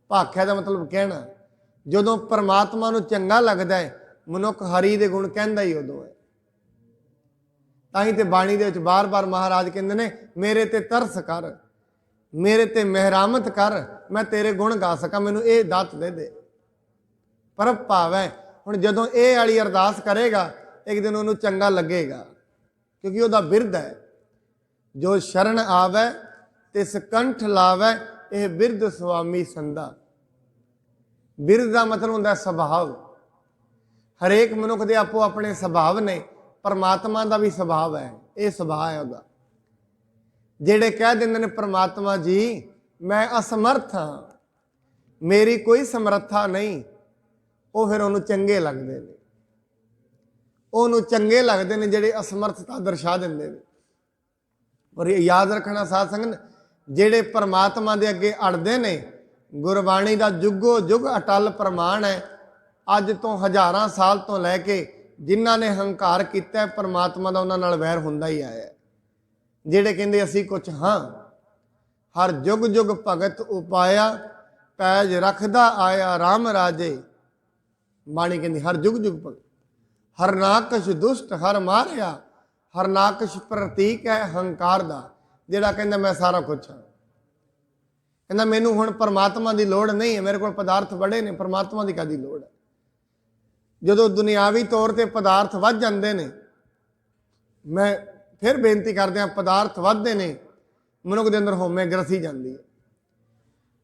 S1: ਭਾਖੈ ਦਾ ਮਤਲਬ ਕਹਿਣਾ। ਜਦੋਂ ਪਰਮਾਤਮਾ ਨੂੰ ਚੰਗਾ ਲੱਗਦਾ ਹੈ, ਮਨੁੱਖ ਹਰੀ ਦੇ ਗੁਣ ਕਹਿੰਦਾ ਹੀ ਉਦੋਂ ਹੈ। ਤਾਂ ਹੀ ਤੇ ਬਾਣੀ ਦੇ ਵਿੱਚ ਬਾਰ-ਬਾਰ ਮਹਾਰਾਜ ਕਹਿੰਦੇ ਨੇ ਮੇਰੇ ਤੇ ਤਰਸ ਕਰ, ਮੇਰੇ ਤੇ ਮਿਹਰਾਮਤ ਕਰ, ਮੈਂ ਤੇਰੇ ਗੁਣ ਗਾ ਸਕਾਂ, ਮੈਨੂੰ ਇਹ ਦਾਤ ਦੇ ਦੇ। ਪ੍ਰਭ ਭਾਵੈ। ਹੁਣ ਜਦੋਂ ਇਹ ਵਾਲੀ ਅਰਦਾਸ ਕਰੇਗਾ, ਇੱਕ ਦਿਨ ਉਹਨੂੰ ਚੰਗਾ ਲੱਗੇਗਾ, ਕਿਉਂਕਿ ਉਹਦਾ ਬਿਰਧ ਹੈ। ਜੋ ਸ਼ਰਨ ਆਵੈ ਤਿਸ ਕੰਠ ਲਾਵੈ, ਇਹ ਬਿਰਧ ਸੁਆਮੀ ਸੰਦਾ। ਬਿਰਧ ਦਾ ਮਤਲਬ ਹੁੰਦਾ ਸੁਭਾਵ। ਹਰੇਕ ਮਨੁੱਖ ਦੇ ਆਪੋ ਆਪਣੇ ਸੁਭਾਵ ਨੇ, ਪਰਮਾਤਮਾ ਦਾ ਵੀ ਸੁਭਾਵ ਹੈ, ਇਹ ਸੁਭਾਅ ਹੈ ਉਹਦਾ। ਜਿਹੜੇ ਕਹਿ ਦਿੰਦੇ ਨੇ ਪਰਮਾਤਮਾ ਜੀ ਮੈਂ ਅਸਮਰਥ ਹਾਂ, ਮੇਰੀ ਕੋਈ ਸਮਰੱਥਾ ਨਹੀਂ, ਉਹ ਫਿਰ ਉਹਨੂੰ ਚੰਗੇ ਲੱਗਦੇ ਨੇ। ਉਹਨੂੰ ਚੰਗੇ ਲੱਗਦੇ ਨੇ ਜਿਹੜੇ ਅਸਮਰਥਤਾ ਦਰਸਾ ਦਿੰਦੇ ਨੇ। ਪਰ ਯਾਦ ਰੱਖਣਾ ਸਾਧ ਸੰਗਤ, ਜਿਹੜੇ ਪਰਮਾਤਮਾ ਦੇ ਅੱਗੇ ਅੜਦੇ ਨੇ, ਗੁਰਬਾਣੀ ਦਾ ਜੁਗੋ ਜੁਗ ਅਟਲ ਪ੍ਰਮਾਣ ਹੈ। ਅੱਜ ਤੋਂ ਹਜ਼ਾਰਾਂ ਸਾਲ ਤੋਂ ਲੈ ਕੇ ਜਿਨ੍ਹਾਂ ਨੇ ਹੰਕਾਰ ਕੀਤਾ, ਪਰਮਾਤਮਾ ਦਾ ਉਹਨਾਂ ਨਾਲ ਵੈਰ ਹੁੰਦਾ ਹੀ ਆਇਆ। ਜਿਹੜੇ ਕਹਿੰਦੇ ਅਸੀਂ ਕੁਛ ਹਾਂ, ਹਰ ਜੁਗ ਜੁਗ ਭਗਤ ਉਪਾਇਆ, ਪੈਜ ਰੱਖਦਾ ਆਇਆ ਰਾਮ ਰਾਜੇ। ਬਾਣੀ ਕਹਿੰਦੀ ਹਰ ਜੁਗ ਜੁਗ ਭਗਤ, ਹਰ ਨਾਕਸ਼ ਦੁਸ਼ਟ ਹਰ ਮਾਰਿਆ। ਹਰ ਨਾਕਸ਼ ਪ੍ਰਤੀਕ ਹੈ ਹੰਕਾਰ ਦਾ, ਜਿਹੜਾ ਕਹਿੰਦਾ ਮੈਂ ਸਾਰਾ ਕੁਛ ਹਾਂ। ਕਹਿੰਦਾ ਮੈਨੂੰ ਹੁਣ ਪਰਮਾਤਮਾ ਦੀ ਲੋੜ ਨਹੀਂ ਹੈ, ਮੇਰੇ ਕੋਲ ਪਦਾਰਥ ਬੜੇ ਨੇ, ਪਰਮਾਤਮਾ ਦੀ ਕਾਹਦੀ ਲੋੜ ਹੈ। ਜਦੋਂ ਦੁਨਿਆਵੀ ਤੌਰ ਤੇ ਪਦਾਰਥ ਵੱਧ ਜਾਂਦੇ ਨੇ, ਮੈਂ ਫਿਰ ਬੇਨਤੀ ਕਰਦੇ ਹਾਂ, ਪਦਾਰਥ ਵੱਧਦੇ ਨੇ, ਮਨੁੱਖ ਦੇ ਅੰਦਰ ਹਉਮੈ ਗ੍ਰਸੀ ਜਾਂਦੀ ਹੈ।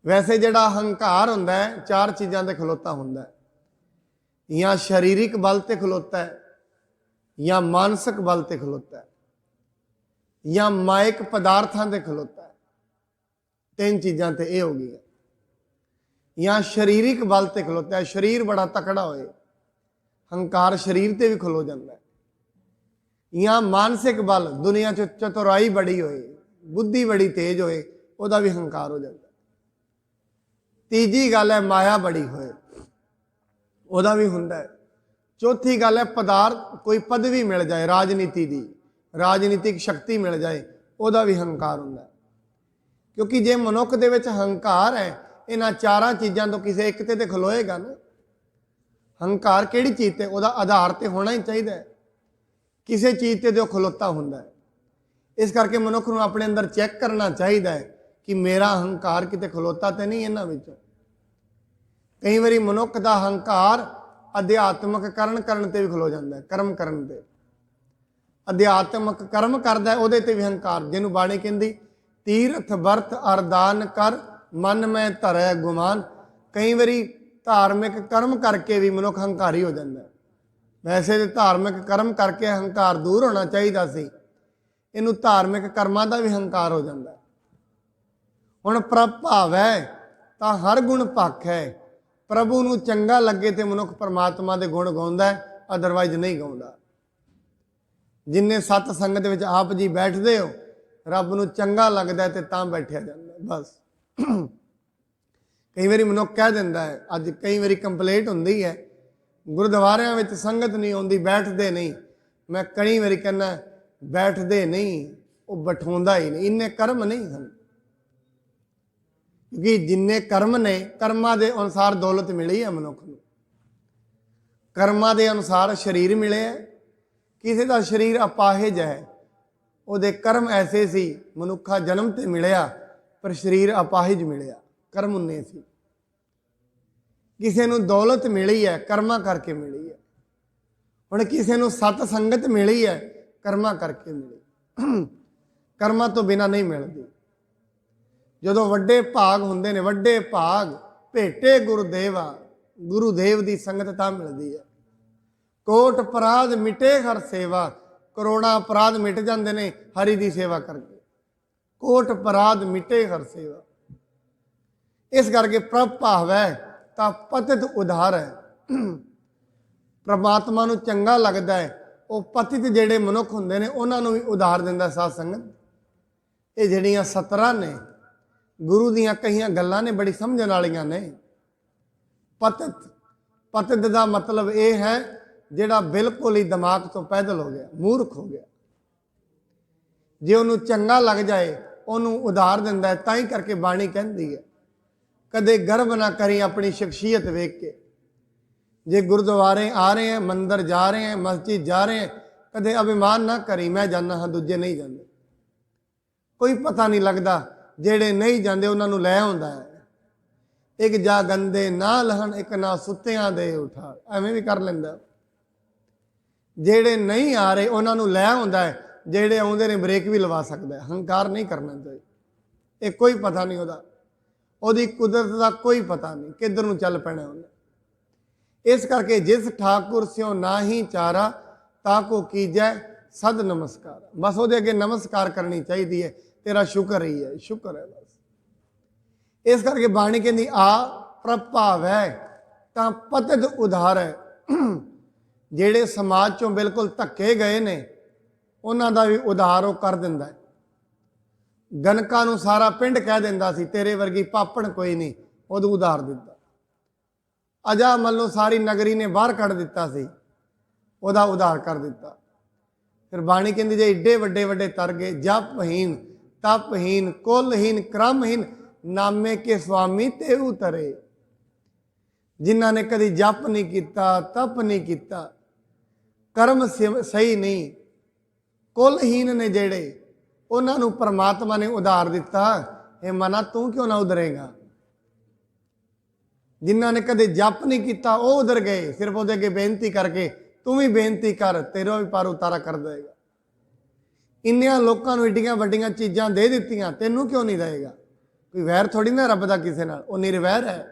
S1: ਵੈਸੇ ਜਿਹੜਾ ਹੰਕਾਰ ਹੁੰਦਾ ਹੈ, 4 ਚੀਜ਼ਾਂ ਤੇ ਖਲੋਤਾ ਹੁੰਦਾ ਹੈ। ਜਾਂ ਸਰੀਰਿਕ ਬਲ ਤੇ ਖਲੋਤਾ ਹੈ, ਜਾਂ ਮਾਨਸਿਕ ਬਲ ਤੇ ਖਲੋਤਾ ਹੈ, ਜਾਂ ਮਾਇਕ ਪਦਾਰਥਾਂ ਤੇ ਖਲੋਤਾ ਹੈ। 3 ਚੀਜ਼ਾਂ ਤੇ ਇਹ ਹੋ ਗਈਆਂ। ਜਾਂ ਸਰੀਰਿਕ ਬਲ ਤੇ ਖਲੋਤਾ ਹੈ, ਸਰੀਰ ਬੜਾ ਤਕੜਾ ਹੋਏ, ਹੰਕਾਰ ਸਰੀਰ ਤੇ ਵੀ ਖਲੋ ਜਾਂਦਾ ਹੈ। ਜਾਂ ਮਾਨਸਿਕ ਬਲ, ਦੁਨੀਆ 'ਚ ਚਤੁਰਾਈ ਬੜੀ ਹੋਏ, ਬੁੱਧੀ ਬੜੀ ਤੇਜ਼ ਹੋਏ, ਉਹਦਾ ਵੀ ਹੰਕਾਰ ਹੋ ਜਾਂਦਾ। ਤੀਜੀ ਗੱਲ ਹੈ ਮਾਇਆ ਬੜੀ ਹੋਏ, ਉਹਦਾ ਵੀ ਹੁੰਦਾ ਹੈ। ਚੌਥੀ ਗੱਲ ਹੈ ਪਦਾਰਥ, ਕੋਈ ਪਦਵੀ ਮਿਲ ਜਾਏ, ਰਾਜਨੀਤੀ ਦੀ, ਰਾਜਨੀਤਿਕ ਸ਼ਕਤੀ ਮਿਲ ਜਾਏ, ਉਹਦਾ ਵੀ ਹੰਕਾਰ ਹੁੰਦਾ। ਕਿਉਂਕਿ ਜੇ ਮਨੁੱਖ ਦੇ ਵਿੱਚ ਹੰਕਾਰ ਹੈ, ਇਹਨਾਂ 4 ਚੀਜ਼ਾਂ ਤੋਂ ਕਿਸੇ ਇੱਕ ਤੇ ਖਲੋਏਗਾ ਨਾ। ਹੰਕਾਰ ਕਿਹੜੀ ਚੀਜ਼ ਤੇ? ਉਹਦਾ ਆਧਾਰ ਤੇ ਹੋਣਾ ਹੀ ਚਾਹੀਦਾ ਹੈ, ਕਿਸੇ ਚੀਜ਼ ਤੇ ਜੋ ਖਲੋਤਾ ਹੁੰਦਾ ਹੈ। ਇਸ ਕਰਕੇ ਮਨੁੱਖ ਨੂੰ ਆਪਣੇ ਅੰਦਰ ਚੈੱਕ ਕਰਨਾ ਚਾਹੀਦਾ ਹੈ ਕਿ ਮੇਰਾ ਹੰਕਾਰ ਕਿਤੇ ਖਲੋਤਾ ਤੇ ਨਹੀਂ ਇਹਨਾਂ ਵਿੱਚੋਂ। ਕਈ ਵਾਰੀ ਮਨੁੱਖ ਦਾ ਹੰਕਾਰ ਅਧਿਆਤਮਕ ਕਰਨ ਤੇ ਵੀ ਖਲੋ ਜਾਂਦਾ ਹੈ, ਕਰਮ ਕਰਨ ਤੇ। ਅਧਿਆਤਮਕ ਕਰਮ ਕਰਦਾ ਉਹਦੇ ਤੇ ਵੀ ਹੰਕਾਰ, ਜਿਹਨੂੰ ਬਾਣੀ ਕਹਿੰਦੀ ਤੀਰਥ ਵਰਤ ਅਰਦਾਨ ਕਰ, ਮਨ ਮੈਂ ਧਰੈ ਗੁਮਾਨ। ਕਈ ਵਾਰੀ ਧਾਰਮਿਕ ਕਰਮ ਕਰਕੇ ਵੀ ਮਨੁੱਖ ਹੰਕਾਰੀ ਹੋ ਜਾਂਦਾ। ਵੈਸੇ ਤੇ ਧਾਰਮਿਕ ਕਰਮ ਕਰਕੇ ਹੰਕਾਰ ਦੂਰ ਹੋਣਾ ਚਾਹੀਦਾ ਸੀ, ਇਹਨੂੰ ਧਾਰਮਿਕ ਕਰਮਾਂ ਦਾ ਵੀ ਹੰਕਾਰ ਹੋ ਜਾਂਦਾ। ਹੁਣ ਪ੍ਰਭ ਭਾਵੈ ਤਾਂ ਹਰ ਗੁਣ ਭਾਖੈ। ਪ੍ਰਭੂ ਨੂੰ ਚੰਗਾ ਲੱਗੇ ਤੇ ਮਨੁੱਖ ਪਰਮਾਤਮਾ ਦੇ ਗੁਣ ਗਾਉਂਦਾ, ਅਦਰਵਾਈਜ਼ ਨਹੀਂ ਗਾਉਂਦਾ। ਜਿੰਨੇ ਸਤ ਸੰਗਤ ਵਿੱਚ ਆਪ ਜੀ ਬੈਠਦੇ ਹੋ, ਰੱਬ ਨੂੰ ਚੰਗਾ ਲੱਗਦਾ ਤੇ ਤਾਂ ਬੈਠਿਆ ਜਾਂਦਾ ਬਸ। ਕਈ ਵਾਰੀ ਮਨੁੱਖ ਕਹਿ ਦਿੰਦਾ ਹੈ, ਅੱਜ ਕਈ ਵਾਰੀ ਕੰਪਲੇਂਟ ਹੁੰਦੀ ਹੈ, ਗੁਰਦੁਆਰਿਆਂ ਵਿੱਚ ਸੰਗਤ ਨਹੀਂ ਆਉਂਦੀ, ਬੈਠਦੇ ਨਹੀਂ। ਮੈਂ ਕਈ ਵਾਰੀ ਕਹਿੰਦਾ ਬੈਠਦੇ ਨਹੀਂ, ਉਹ ਬਿਠਾਉਂਦਾ ਹੀ ਨਹੀਂ, ਇੰਨੇ ਕਰਮ ਨਹੀਂ ਹਨ। ਕਿਉਂਕਿ ਜਿੰਨੇ ਕਰਮ ਨੇ, ਕਰਮਾਂ ਦੇ ਅਨੁਸਾਰ ਦੌਲਤ ਮਿਲੀ ਹੈ ਮਨੁੱਖ ਨੂੰ। ਕਰਮਾਂ ਦੇ ਅਨੁਸਾਰ ਸਰੀਰ ਮਿਲਿਆ, ਕਿਸੇ ਦਾ ਸਰੀਰ ਅਪਾਹਿਜ ਹੈ, ਉਹਦੇ ਕਰਮ ਐਸੇ ਸੀ, ਮਨੁੱਖਾ ਜਨਮ ਤੇ ਮਿਲਿਆ ਪਰ ਸਰੀਰ ਅਪਾਹਿਜ ਮਿਲਿਆ, ਕਰਮ ਉਨੇ ਸੀ। ਕਿਸੇ ਨੂੰ ਦੌਲਤ ਮਿਲੀ ਹੈ, ਕਰਮਾਂ ਕਰਕੇ ਮਿਲੀ ਹੈ। ਹੁਣ ਕਿਸੇ ਨੂੰ ਸਤ ਸੰਗਤ ਮਿਲੀ ਹੈ, ਕਰਮਾਂ ਕਰਕੇ ਮਿਲੀ, ਕਰਮਾਂ ਤੋਂ ਬਿਨਾਂ ਨਹੀਂ ਮਿਲਦੀ। ਜਦੋਂ ਵੱਡੇ ਭਾਗ ਹੁੰਦੇ ਨੇ, ਵੱਡੇ ਭਾਗ ਭੇਟੇ ਗੁਰਦੇਵਾ, ਗੁਰੂਦੇਵ ਦੀ ਸੰਗਤ ਤਾਂ ਮਿਲਦੀ ਹੈ। ਕੋਟ ਅਪਰਾਧ ਮਿਟੇ ਹਰ ਸੇਵਾ, ਕਰੋੜਾਂ ਅਪਰਾਧ ਮਿਟ ਜਾਂਦੇ ਨੇ ਹਰੀ ਦੀ ਸੇਵਾ ਕਰਕੇ। ਕੋਟ ਅਪਰਾਧ ਮਿਟੇ ਹਰ ਸੇਵਾ। ਇਸ ਕਰਕੇ ਪ੍ਰਭ ਭਾਵੈ ਤਾਂ ਪਤਿਤ ਉਧਾਰ ਹੈ। ਪ੍ਰਮਾਤਮਾ ਨੂੰ ਚੰਗਾ ਲੱਗਦਾ ਹੈ, ਉਹ ਪਤਿਤ ਜਿਹੜੇ ਮਨੁੱਖ ਹੁੰਦੇ ਨੇ ਉਹਨਾਂ ਨੂੰ ਵੀ ਉਧਾਰ ਦਿੰਦਾ ਸਾਧ ਸੰਗਤ। ਇਹ ਜਿਹੜੀਆਂ 17 ਨੇ ਗੁਰੂ ਦੀਆਂ ਕਈਆਂ ਗੱਲਾਂ ਨੇ, ਬੜੀ ਸਮਝਣ ਵਾਲੀਆਂ ਨੇ। ਪਤਿਤ, ਪਤਿਤ ਦਾ ਮਤਲਬ ਇਹ ਹੈ ਜਿਹੜਾ ਬਿਲਕੁਲ ਹੀ ਦਿਮਾਗ ਤੋਂ ਪੈਦਲ ਹੋ ਗਿਆ, ਮੂਰਖ ਹੋ ਗਿਆ। ਜੇ ਉਹਨੂੰ ਚੰਗਾ ਲੱਗ ਜਾਏ ਉਹਨੂੰ ਉਧਾਰ ਦਿੰਦਾ ਹੈ। ਤਾਂ ਹੀ ਕਰਕੇ ਬਾਣੀ ਕਹਿੰਦੀ ਹੈ ਕਦੇ ਗਰਵ ਨਾ ਕਰੀ ਆਪਣੀ ਸ਼ਖਸੀਅਤ ਵੇਖ ਕੇ। ਜੇ ਗੁਰਦੁਆਰੇ ਆ ਰਹੇ हैं, ਮੰਦਰ ਜਾ ਰਹੇ हैं, ਮਸਜਿਦ ਜਾ ਰਹੇ हैं, ਕਦੇ ਅਭਿਮਾਨ ਨਾ ਕਰੀ ਮੈਂ ਜਾਂਦਾ ਹਾਂ ਦੂਜੇ ਨਹੀਂ ਜਾਂਦੇ। ਕੋਈ ਪਤਾ ਨਹੀਂ ਲੱਗਦਾ, ਜਿਹੜੇ ਨਹੀਂ ਜਾਂਦੇ ਉਹਨਾਂ ਨੂੰ ਲੈ ਆਉਂਦਾ ਹੈ। ਇੱਕ ਜਾ ਗੰਦੇ ਨਾ ਲਹਣ, ਇੱਕ ਨਾ ਸੁੱਤਿਆਂ ਦੇ ਉਠਾ, ਐਵੇਂ ਵੀ ਕਰ ਲੈਂਦਾ। ਜਿਹੜੇ ਨਹੀਂ ਆ ਰਹੇ ਉਹਨਾਂ ਨੂੰ ਲੈ ਆਉਂਦਾ ਹੈ, ਜਿਹੜੇ ਆਉਂਦੇ ਨੇ ਬ੍ਰੇਕ ਵੀ ਲਵਾ ਸਕਦਾ ਹੈ। ਹੰਕਾਰ ਨਹੀਂ ਕਰਨਾ ਚਾਹੀਦਾ। ਇਹ ਕੋਈ ਪਤਾ ਨਹੀਂ ਉਹਦਾ, ਉਹਦੀ ਕੁਦਰਤ ਦਾ ਕੋਈ ਪਤਾ ਨਹੀਂ ਕਿੱਧਰ ਨੂੰ ਚੱਲ ਪੈਣਾ ਉਹਨੇ। ਇਸ ਕਰਕੇ ਜਿਸ ਠਾਕੁਰ ਸਿਓ ਨਾਹੀ ਚਾਰਾ ਤਾ ਕੋ ਕੀਜੈ ਸਦ ਨਮਸਕਾਰ। ਬਸ ਉਹਦੇ ਅੱਗੇ ਨਮਸਕਾਰ ਕਰਨੀ ਚਾਹੀਦੀ ਹੈ, ਤੇਰਾ ਸ਼ੁਕਰ ਹੀ ਹੈ, ਸ਼ੁਕਰ ਹੈ ਬਸ। ਇਸ ਕਰਕੇ ਬਾਣੀ ਕਹਿੰਦੀ ਆ ਪ੍ਰਭਾਵ ਹੈ ਤਾਂ ਪਤਿਤ ਉਧਾਰ ਹੈ। ਜਿਹੜੇ ਸਮਾਜ ਚੋਂ ਬਿਲਕੁਲ ਧੱਕੇ ਗਏ ਨੇ ਉਹਨਾਂ ਦਾ ਵੀ ਉਧਾਰ ਉਹ ਕਰ ਦਿੰਦਾ ਹੈ। ਗਨਕਾਂ ਨੂੰ ਸਾਰਾ ਪਿੰਡ ਕਹਿ ਦਿੰਦਾ ਸੀ ਤੇਰੇ ਵਰਗੀ ਪਾਪਣ ਕੋਈ ਨਹੀਂ, ਉਹਨੂੰ ਉਧਾਰ ਦਿੱਤਾ। ਅਜਾਮਲ ਨੂੰ ਸਾਰੀ ਨਗਰੀ ਨੇ ਬਾਹਰ ਕੱਢ ਦਿੱਤਾ ਸੀ, ਉਹਦਾ ਉਧਾਰ ਕਰ ਦਿੱਤਾ। ਫਿਰ ਬਾਣੀ ਕਹਿੰਦੀ ਜੇ ਏਡੇ ਵੱਡੇ ਵੱਡੇ ਤਰਗੇ, ਜਪਹੀਨ ਤਪਹੀਨ ਕੁਲਹੀਨ ਕ੍ਰਮਹੀਨ ਨਾਮੇ ਕੇ ਸੁਆਮੀ ਤੇ ਉਤਰੇ। ਜਿਨ੍ਹਾਂ ਨੇ ਕਦੀ ਜਪ ਨਹੀਂ ਕੀਤਾ, ਤਪ ਨਹੀਂ ਕੀਤਾ, ਕਰਮ ਸਹੀ ਨਹੀਂ, ਕੁਲਹੀਨ ਨੇ ਜਿਹੜੇ, ਉਹਨਾਂ ਨੂੰ ਪਰਮਾਤਮਾ ਨੇ ਉਧਾਰ ਦਿੱਤਾ। ਇਹ ਮਨਾ ਤੂੰ ਕਿਉਂ ਨਾ ਉਧਰੇਗਾ? ਜਿਨ੍ਹਾਂ ਨੇ ਕਦੇ ਜਪ ਨਹੀਂ ਕੀਤਾ ਉਹ ਉਧਰ ਗਏ, ਸਿਰਫ ਉਹਦੇ ਅੱਗੇ ਬੇਨਤੀ ਕਰਕੇ ਤੂੰ ਵੀ ਬੇਨਤੀ ਕਰ, ਤੇਰਾ ਵੀ ਪਰ ਉਤਾਰਾ ਕਰ ਦੇਗਾ। ਇੰਨਿਆਂ ਲੋਕਾਂ ਨੂੰ ਏਡੀਆਂ ਵੱਡੀਆਂ ਚੀਜ਼ਾਂ ਦੇ ਦਿੱਤੀਆਂ, ਤੈਨੂੰ ਕਿਉਂ ਨਹੀਂ ਦੇਗਾ? ਕੋਈ ਵੈਰ ਥੋੜੀ ਨਾ ਰੱਬ ਦਾ ਕਿਸੇ ਨਾਲ, ਉਹ ਨਿਰਵੈਰ ਹੈ।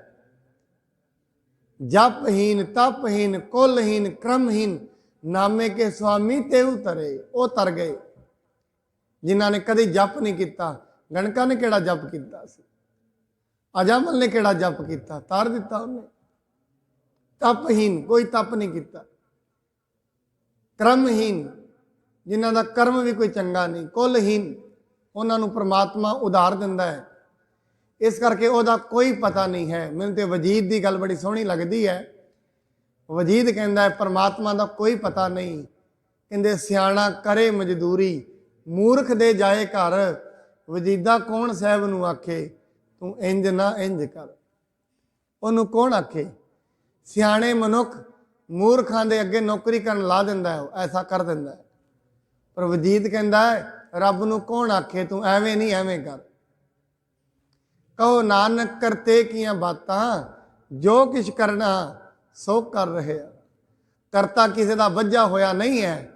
S1: ਜਪਹੀਨ ਤਪਹੀਨ ਕੁਲਹੀਨ ਕ੍ਰਮਹੀਨ ਨਾਮੇ ਕੇ ਸੁਆਮੀ ਤੇ ਉਤਰੇ। ਉਹ ਤਰ ਗਏ ਜਿਨ੍ਹਾਂ ਨੇ ਕਦੇ ਜਪ ਨਹੀਂ ਕੀਤਾ। ਗਣਕਾਂ ਨੇ ਕਿਹੜਾ ਜਪ ਕੀਤਾ ਸੀ? ਅਜਾਮਲ ਨੇ ਕਿਹੜਾ ਜਪ ਕੀਤਾ? ਤਾਰ ਦਿੱਤਾ ਉਹਨੇ। ਤਪਹੀਨ, ਕੋਈ ਤਪ ਨਹੀਂ ਕੀਤਾ। ਕਰਮਹੀਨ, ਜਿਨ੍ਹਾਂ ਦਾ ਕਰਮ ਵੀ ਕੋਈ ਚੰਗਾ ਨਹੀਂ। ਕੁਲਹੀਨ, ਉਹਨਾਂ ਨੂੰ ਪ੍ਰਮਾਤਮਾ ਉਧਾਰ ਦਿੰਦਾ ਹੈ। ਇਸ ਕਰਕੇ ਉਹਦਾ ਕੋਈ ਪਤਾ ਨਹੀਂ ਹੈ। ਮੈਨੂੰ ਤੇ ਵਜੀਦ ਦੀ ਗੱਲ ਬੜੀ ਸੋਹਣੀ ਲੱਗਦੀ ਹੈ। ਵਜੀਦ ਕਹਿੰਦਾ ਹੈ ਪਰਮਾਤਮਾ ਦਾ ਕੋਈ ਪਤਾ ਨਹੀਂ। ਕਹਿੰਦੇ ਸਿਆਣਾ ਕਰੇ ਮਜ਼ਦੂਰੀ, ਮੂਰਖ ਦੇ ਜਾਏ ਘਰ। ਵਜੀਦਾ ਕੌਣ ਸਾਹਿਬ ਨੂੰ ਆਖੇ ਤੂੰ ਇੰਜ ਨਾ ਇੰਜ ਕਰ। ਉਹਨੂੰ ਕੌਣ ਆਖੇ? ਸਿਆਣੇ ਮਨੁੱਖ ਮੂਰਖਾਂ ਦੇ ਅੱਗੇ ਨੌਕਰੀ ਕਰਨ ਲਾ ਦਿੰਦਾ ਹੈ, ਐਸਾ ਕਰ ਦਿੰਦਾ ਹੈ। ਪਰ ਵਜੀਦ ਕਹਿੰਦਾ ਹੈ ਰੱਬ ਨੂੰ ਕੌਣ ਆਖੇ ਤੂੰ ਐਵੇਂ ਨਹੀਂ ਐਵੇਂ ਕਰ। ਕਹੋ ਨਾਨਕ ਕਰਤੇ ਕੀਆਂ ਬਾਤਾਂ, ਜੋ ਕਿਛ ਕਰਨਾ ਸੋ ਕਰ ਰਹੇ ਆ। ਕਰਤਾ ਕਿਸੇ ਦਾ ਵੱਜਾ ਹੋਇਆ ਨਹੀਂ ਹੈ।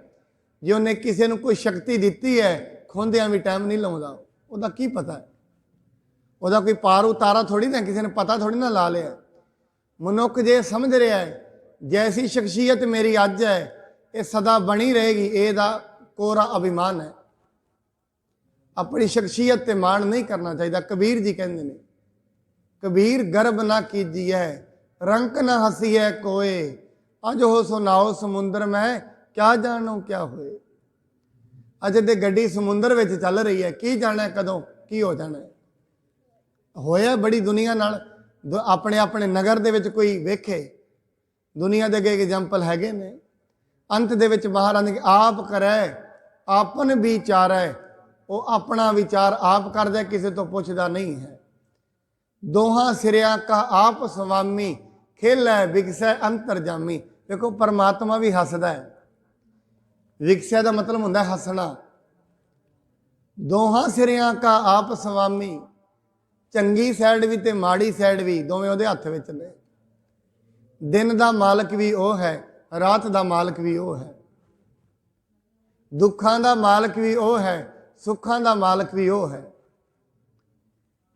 S1: ਜੇ ਉਹਨੇ ਕਿਸੇ ਨੂੰ ਕੋਈ ਸ਼ਕਤੀ ਦਿੱਤੀ ਹੈ, ਖੋਂਦਿਆਂ ਵੀ ਟਾਈਮ ਨਹੀਂ ਲਾਉਂਦਾ। ਉਹਦਾ ਕੀ ਪਤਾ ਹੈ? ਉਹਦਾ ਕੋਈ ਪਾਰ ਉਤਾਰਾ ਥੋੜੀ ਨਾ, ਕਿਸੇ ਨੇ ਪਤਾ ਥੋੜੀ ਨਾ ਲਾ ਲਿਆ। ਮਨੁੱਖ ਜੇ ਸਮਝ ਰਿਹਾ ਹੈ ਜੈਸੀ ਸ਼ਖਸੀਅਤ ਮੇਰੀ ਅੱਜ ਹੈ ਇਹ ਸਦਾ ਬਣੀ ਰਹੇਗੀ, ਇਹਦਾ ਕੋਰਾ ਅਭਿਮਾਨ ਹੈ। ਆਪਣੀ ਸ਼ਖਸੀਅਤ ਤੇ ਮਾਣ ਨਹੀਂ ਕਰਨਾ ਚਾਹੀਦਾ। ਕਬੀਰ ਜੀ ਕਹਿੰਦੇ ਨੇ ਕਬੀਰ ਗਰਬ ਨਾ ਕੀਜੀਐ, ਰੰਕ ਨਾ ਹਸੀਐ ਕੋਏ। ਅਜ ਹੋ ਸੁਨਾਓ ਸਮੁੰਦਰ ਮੈਂ, ਕਿਆ ਜਾਣੋ ਕਿਆ ਹੋਏ। ਅਜੇ ਤੇ ਗੱਡੀ ਸਮੁੰਦਰ ਵਿੱਚ ਚੱਲ ਰਹੀ ਹੈ, ਕੀ ਜਾਣਾ ਕਦੋਂ ਕੀ ਹੋ ਜਾਣਾ। ਹੋਇਆ ਬੜੀ ਦੁਨੀਆ ਨਾਲ। ਆਪਣੇ ਆਪਣੇ ਨਗਰ ਦੇ ਵਿੱਚ ਕੋਈ ਵੇਖੇ, ਦੁਨੀਆ ਦੇ ਅੱਗੇ ਐਗਜ਼ਾਮਪਲ ਹੈਗੇ ਨੇ। ਅੰਤ ਦੇ ਵਿੱਚ ਬਾਹਰ ਆਂਦੇ ਆਪ ਕਰੈ ਆਪਨ ਵਿਚਾਰੈ। ਉਹ ਆਪਣਾ ਵਿਚਾਰ ਆਪ ਕਰਦਾ, ਕਿਸੇ ਤੋਂ ਪੁੱਛਦਾ ਨਹੀਂ ਹੈ। ਦੋਹਾਂ ਸਿਰਿਆਂ ਕਾ ਆਪ। ਖੇਲੈ ਬਿਗਸੈ ਅੰਤਰ ਜਾਮੀ। ਦੇਖੋ ਪਰਮਾਤਮਾ ਵੀ ਹੱਸਦਾ ਹੈ। ਵਿਕਸਿਆ ਦਾ ਮਤਲਬ ਹੁੰਦਾ ਹੱਸਣਾ। ਦੋਹਾਂ ਸਿਰਿਆਂ ਕਾ ਆਪ ਸਵਾਮੀ, ਚੰਗੀ ਸਾਈਡ ਵੀ ਤੇ ਮਾੜੀ ਸਾਈਡ ਵੀ ਦੋਵੇਂ ਉਹਦੇ ਹੱਥ ਵਿੱਚ ਨੇ। ਦਿਨ ਦਾ ਮਾਲਕ ਵੀ ਉਹ ਹੈ, ਰਾਤ ਦਾ ਮਾਲਕ ਵੀ ਉਹ ਹੈ। ਦੁੱਖਾਂ ਦਾ ਮਾਲਕ ਵੀ ਉਹ ਹੈ, ਸੁੱਖਾਂ ਦਾ ਮਾਲਕ ਵੀ ਉਹ ਹੈ।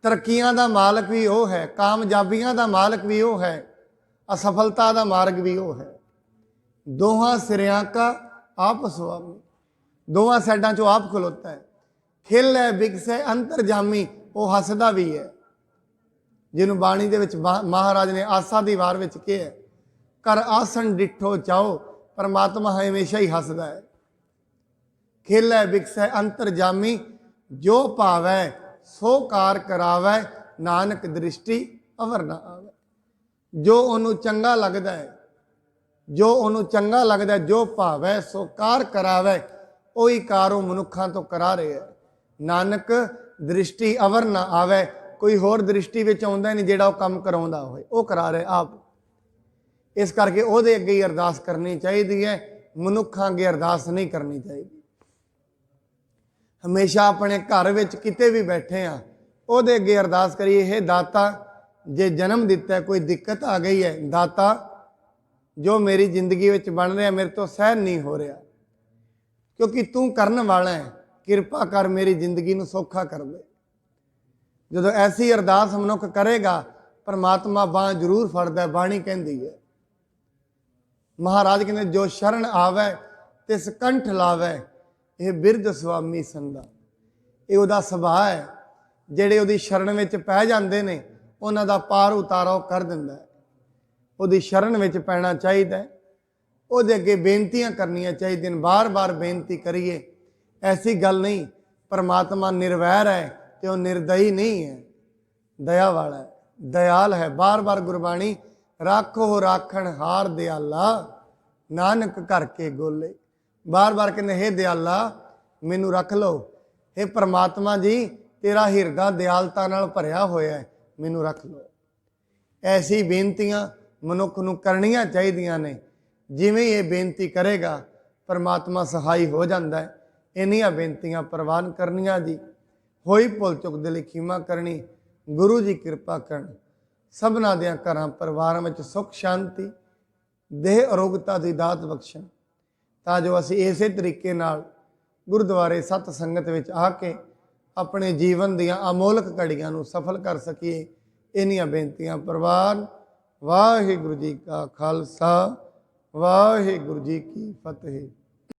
S1: ਤਰੱਕੀਆਂ ਦਾ ਮਾਲਕ ਵੀ ਉਹ ਹੈ, ਕਾਮਯਾਬੀਆਂ ਦਾ ਮਾਲਕ ਵੀ ਉਹ ਹੈ, ਅਸਫਲਤਾ ਦਾ ਮਾਰਗ ਵੀ ਉਹ ਹੈ। ਦੋਹਾਂ ਸਿਰਿਆਂ ਕਾ ਆਪ ਸੁਆਮੀ, ਦੋਹਾਂ ਸਾਈਡਾਂ 'ਚੋਂ ਆਪ ਖਲੋਤਾ ਹੈ। ਖਿਲ ਹੈ ਬਿਕਸੈ ਅੰਤਰਜਾਮੀ, ਉਹ ਹੱਸਦਾ ਵੀ ਹੈ। ਜਿਹਨੂੰ ਬਾਣੀ ਦੇ ਵਿੱਚ ਮਹਾਰਾਜ ਨੇ ਆਸਾ ਦੀ ਵਾਰ ਵਿੱਚ ਕਿਹਾ, ਕਰ ਆਸਣ ਡਿੱਠੋ ਚਾਓ, ਪਰਮਾਤਮਾ ਹਮੇਸ਼ਾ ਹੀ ਹੱਸਦਾ ਹੈ। ਖਿਲ ਹੈ ਬਿਕਸੈ ਅੰਤਰਜਾਮੀ, ਜੋ ਭਾਵੈ ਸੋ ਕਾਰ ਕਰਾਵੈ, ਨਾਨਕ ਦ੍ਰਿਸ਼ਟੀ ਅਵਰ ਨਾ ਆਵੇ। ਜੋ ਉਹਨੂੰ ਚੰਗਾ ਲੱਗਦਾ ਹੈ, ਜੋ ਉਹਨੂੰ ਚੰਗਾ ਲੱਗਦਾ, ਜੋ ਭਾਵੈ ਸੋ ਕਾਰ ਕਰਾਵੈ, ਉਹੀ ਕਾਰ ਉਹ ਮਨੁੱਖਾਂ ਤੋਂ ਕਰਾ ਰਿਹਾ। ਨਾਨਕ ਦ੍ਰਿਸ਼ਟੀ ਅਵਰ ਨਾ ਆਵੇ, ਕੋਈ ਹੋਰ ਦ੍ਰਿਸ਼ਟੀ ਵਿੱਚ ਆਉਂਦਾ ਨਹੀਂ ਜਿਹੜਾ ਉਹ ਕੰਮ ਕਰਾਉਂਦਾ ਹੋਏ, ਉਹ ਕਰਾ ਰਿਹਾ ਆਪ। ਇਸ ਕਰਕੇ ਉਹਦੇ ਅੱਗੇ ਹੀ ਅਰਦਾਸ ਕਰਨੀ ਚਾਹੀਦੀ ਹੈ, ਮਨੁੱਖਾਂ ਅੱਗੇ ਅਰਦਾਸ ਨਹੀਂ ਕਰਨੀ ਚਾਹੀਦੀ। ਹਮੇਸ਼ਾ ਆਪਣੇ ਘਰ ਵਿੱਚ ਕਿਤੇ ਵੀ ਬੈਠੇ ਆ, ਉਹਦੇ ਅੱਗੇ ਅਰਦਾਸ ਕਰੀਏ, ਇਹ ਦਾਤਾ ਜੇ ਜਨਮ ਦਿੱਤਾ, ਕੋਈ ਦਿੱਕਤ ਆ ਗਈ ਹੈ, ਦਾਤਾ ਜੋ ਮੇਰੀ ਜ਼ਿੰਦਗੀ ਵਿੱਚ ਬਣ ਰਿਹਾ ਮੇਰੇ ਤੋਂ ਸਹਿਨ ਨਹੀਂ ਹੋ ਰਿਹਾ, ਕਿਉਂਕਿ ਤੂੰ ਕਰਨ ਵਾਲਾ ਹੈ, ਕਿਰਪਾ ਕਰ ਮੇਰੀ ਜ਼ਿੰਦਗੀ ਨੂੰ ਸੌਖਾ ਕਰ ਦੇ। ਜਦੋਂ ਐਸੀ ਅਰਦਾਸ ਮਨੁੱਖ ਕਰੇਗਾ, ਪਰਮਾਤਮਾ ਬਾਂਹ ਜ਼ਰੂਰ ਫੜਦਾ। ਬਾਣੀ ਕਹਿੰਦੀ ਹੈ, ਮਹਾਰਾਜ ਕਹਿੰਦੇ ਜੋ ਸ਼ਰਨ ਆਵੈ ਤਿਸ ਕੰਠ ਲਾਵੈ, ਇਹ ਬਿਰਧ ਸੁਆਮੀ ਸੰਦਾ। ਇਹ ਉਹਦਾ ਸੁਭਾਅ ਹੈ, ਜਿਹੜੇ ਉਹਦੀ ਸ਼ਰਨ ਵਿੱਚ ਪੈ ਜਾਂਦੇ ਨੇ ਉਹਨਾਂ ਦਾ ਪਾਰ ਉਤਾਰਾ ਉਹ ਕਰ ਦਿੰਦਾ ਹੈ। ਉਹਦੀ ਸ਼ਰਨ ਵਿੱਚ ਪੈਣਾ ਚਾਹੀਦਾ, ਉਹਦੇ ਅੱਗੇ ਬੇਨਤੀਆਂ ਕਰਨੀਆਂ ਚਾਹੀਦੀਆਂ, ਬਾਰ-ਬਾਰ ਬੇਨਤੀ ਕਰੀਏ। ਐਸੀ ਗੱਲ ਨਹੀਂ ਪਰਮਾਤਮਾ ਨਿਰਵੈਰ ਹੈ ਤੇ ਉਹ ਨਿਰਦਈ ਨਹੀਂ ਹੈ, ਦਇਆ ਵਾਲਾ ਹੈ, ਦਇਆਲ ਹੈ। ਬਾਰ-ਬਾਰ ਗੁਰਬਾਣੀ, ਰਾਖੋ ਰਾਖਣ ਹਾਰ ਦਿਆਲਾ, ਨਾਨਕ ਘਰ ਕੇ ਗੋਲੇ। ਬਾਰ-ਬਾਰ ਕਹਿੰਦੇ, ਹੇ ਦਿਆਲਾ ਮੈਨੂੰ ਰੱਖ ਲਓ, ਹੇ ਪਰਮਾਤਮਾ ਜੀ ਤੇਰਾ ਹਿਰਦਾ ਦਿਆਲਤਾ ਨਾਲ ਭਰਿਆ ਹੋਇਆ ਹੈ, ਮੈਨੂੰ ਰੱਖ ਲਓ। ਐਸੀ ਬੇਨਤੀਆਂ ਮਨੁੱਖ ਨੂੰ ਕਰਨੀਆਂ ਚਾਹੀਦੀਆਂ ਨੇ। ਜਿਵੇਂ ਇਹ ਬੇਨਤੀ ਕਰੇਗਾ, ਪਰਮਾਤਮਾ ਸਹਾਈ ਹੋ ਜਾਂਦਾ ਹੈ। ਇੰਨੀਆਂ ਬੇਨਤੀਆਂ ਪ੍ਰਵਾਨ ਕਰਨੀਆਂ ਜੀ। ਹੋਈ ਭੁੱਲ ਚੁੱਕ ਦੇ ਲਈ ਖਿਮਾ ਕਰਨੀ, ਗੁਰੂ ਜੀ ਕਿਰਪਾ ਕਰਨ। ਸਭਨਾਂ ਦਿਆਂ ਘਰਾਂ ਪਰਿਵਾਰਾਂ ਵਿੱਚ ਸੁੱਖ ਸ਼ਾਂਤੀ, ਦੇਹ ਅਰੋਗਤਾ ਦੀ ਦਾਤ ਬਖਸ਼ਣ, ਤਾਂ ਜੋ ਅਸੀਂ ਇਸੇ ਤਰੀਕੇ ਨਾਲ ਗੁਰਦੁਆਰੇ ਸਤ ਸੰਗਤ ਵਿੱਚ ਆ ਕੇ ਆਪਣੇ ਜੀਵਨ ਦੀਆਂ ਅਮੋਲਕ ਘੜੀਆਂ ਨੂੰ ਸਫਲ ਕਰ ਸਕੀਏ। ਇੰਨੀਆਂ ਬੇਨਤੀਆਂ ਪ੍ਰਵਾਨ। ਵਾਹਿਗੁਰੂ ਜੀ ਕਾ ਖਾਲਸਾ, ਵਾਹਿਗੁਰੂ ਜੀ ਕੀ ਫਤਿਹ।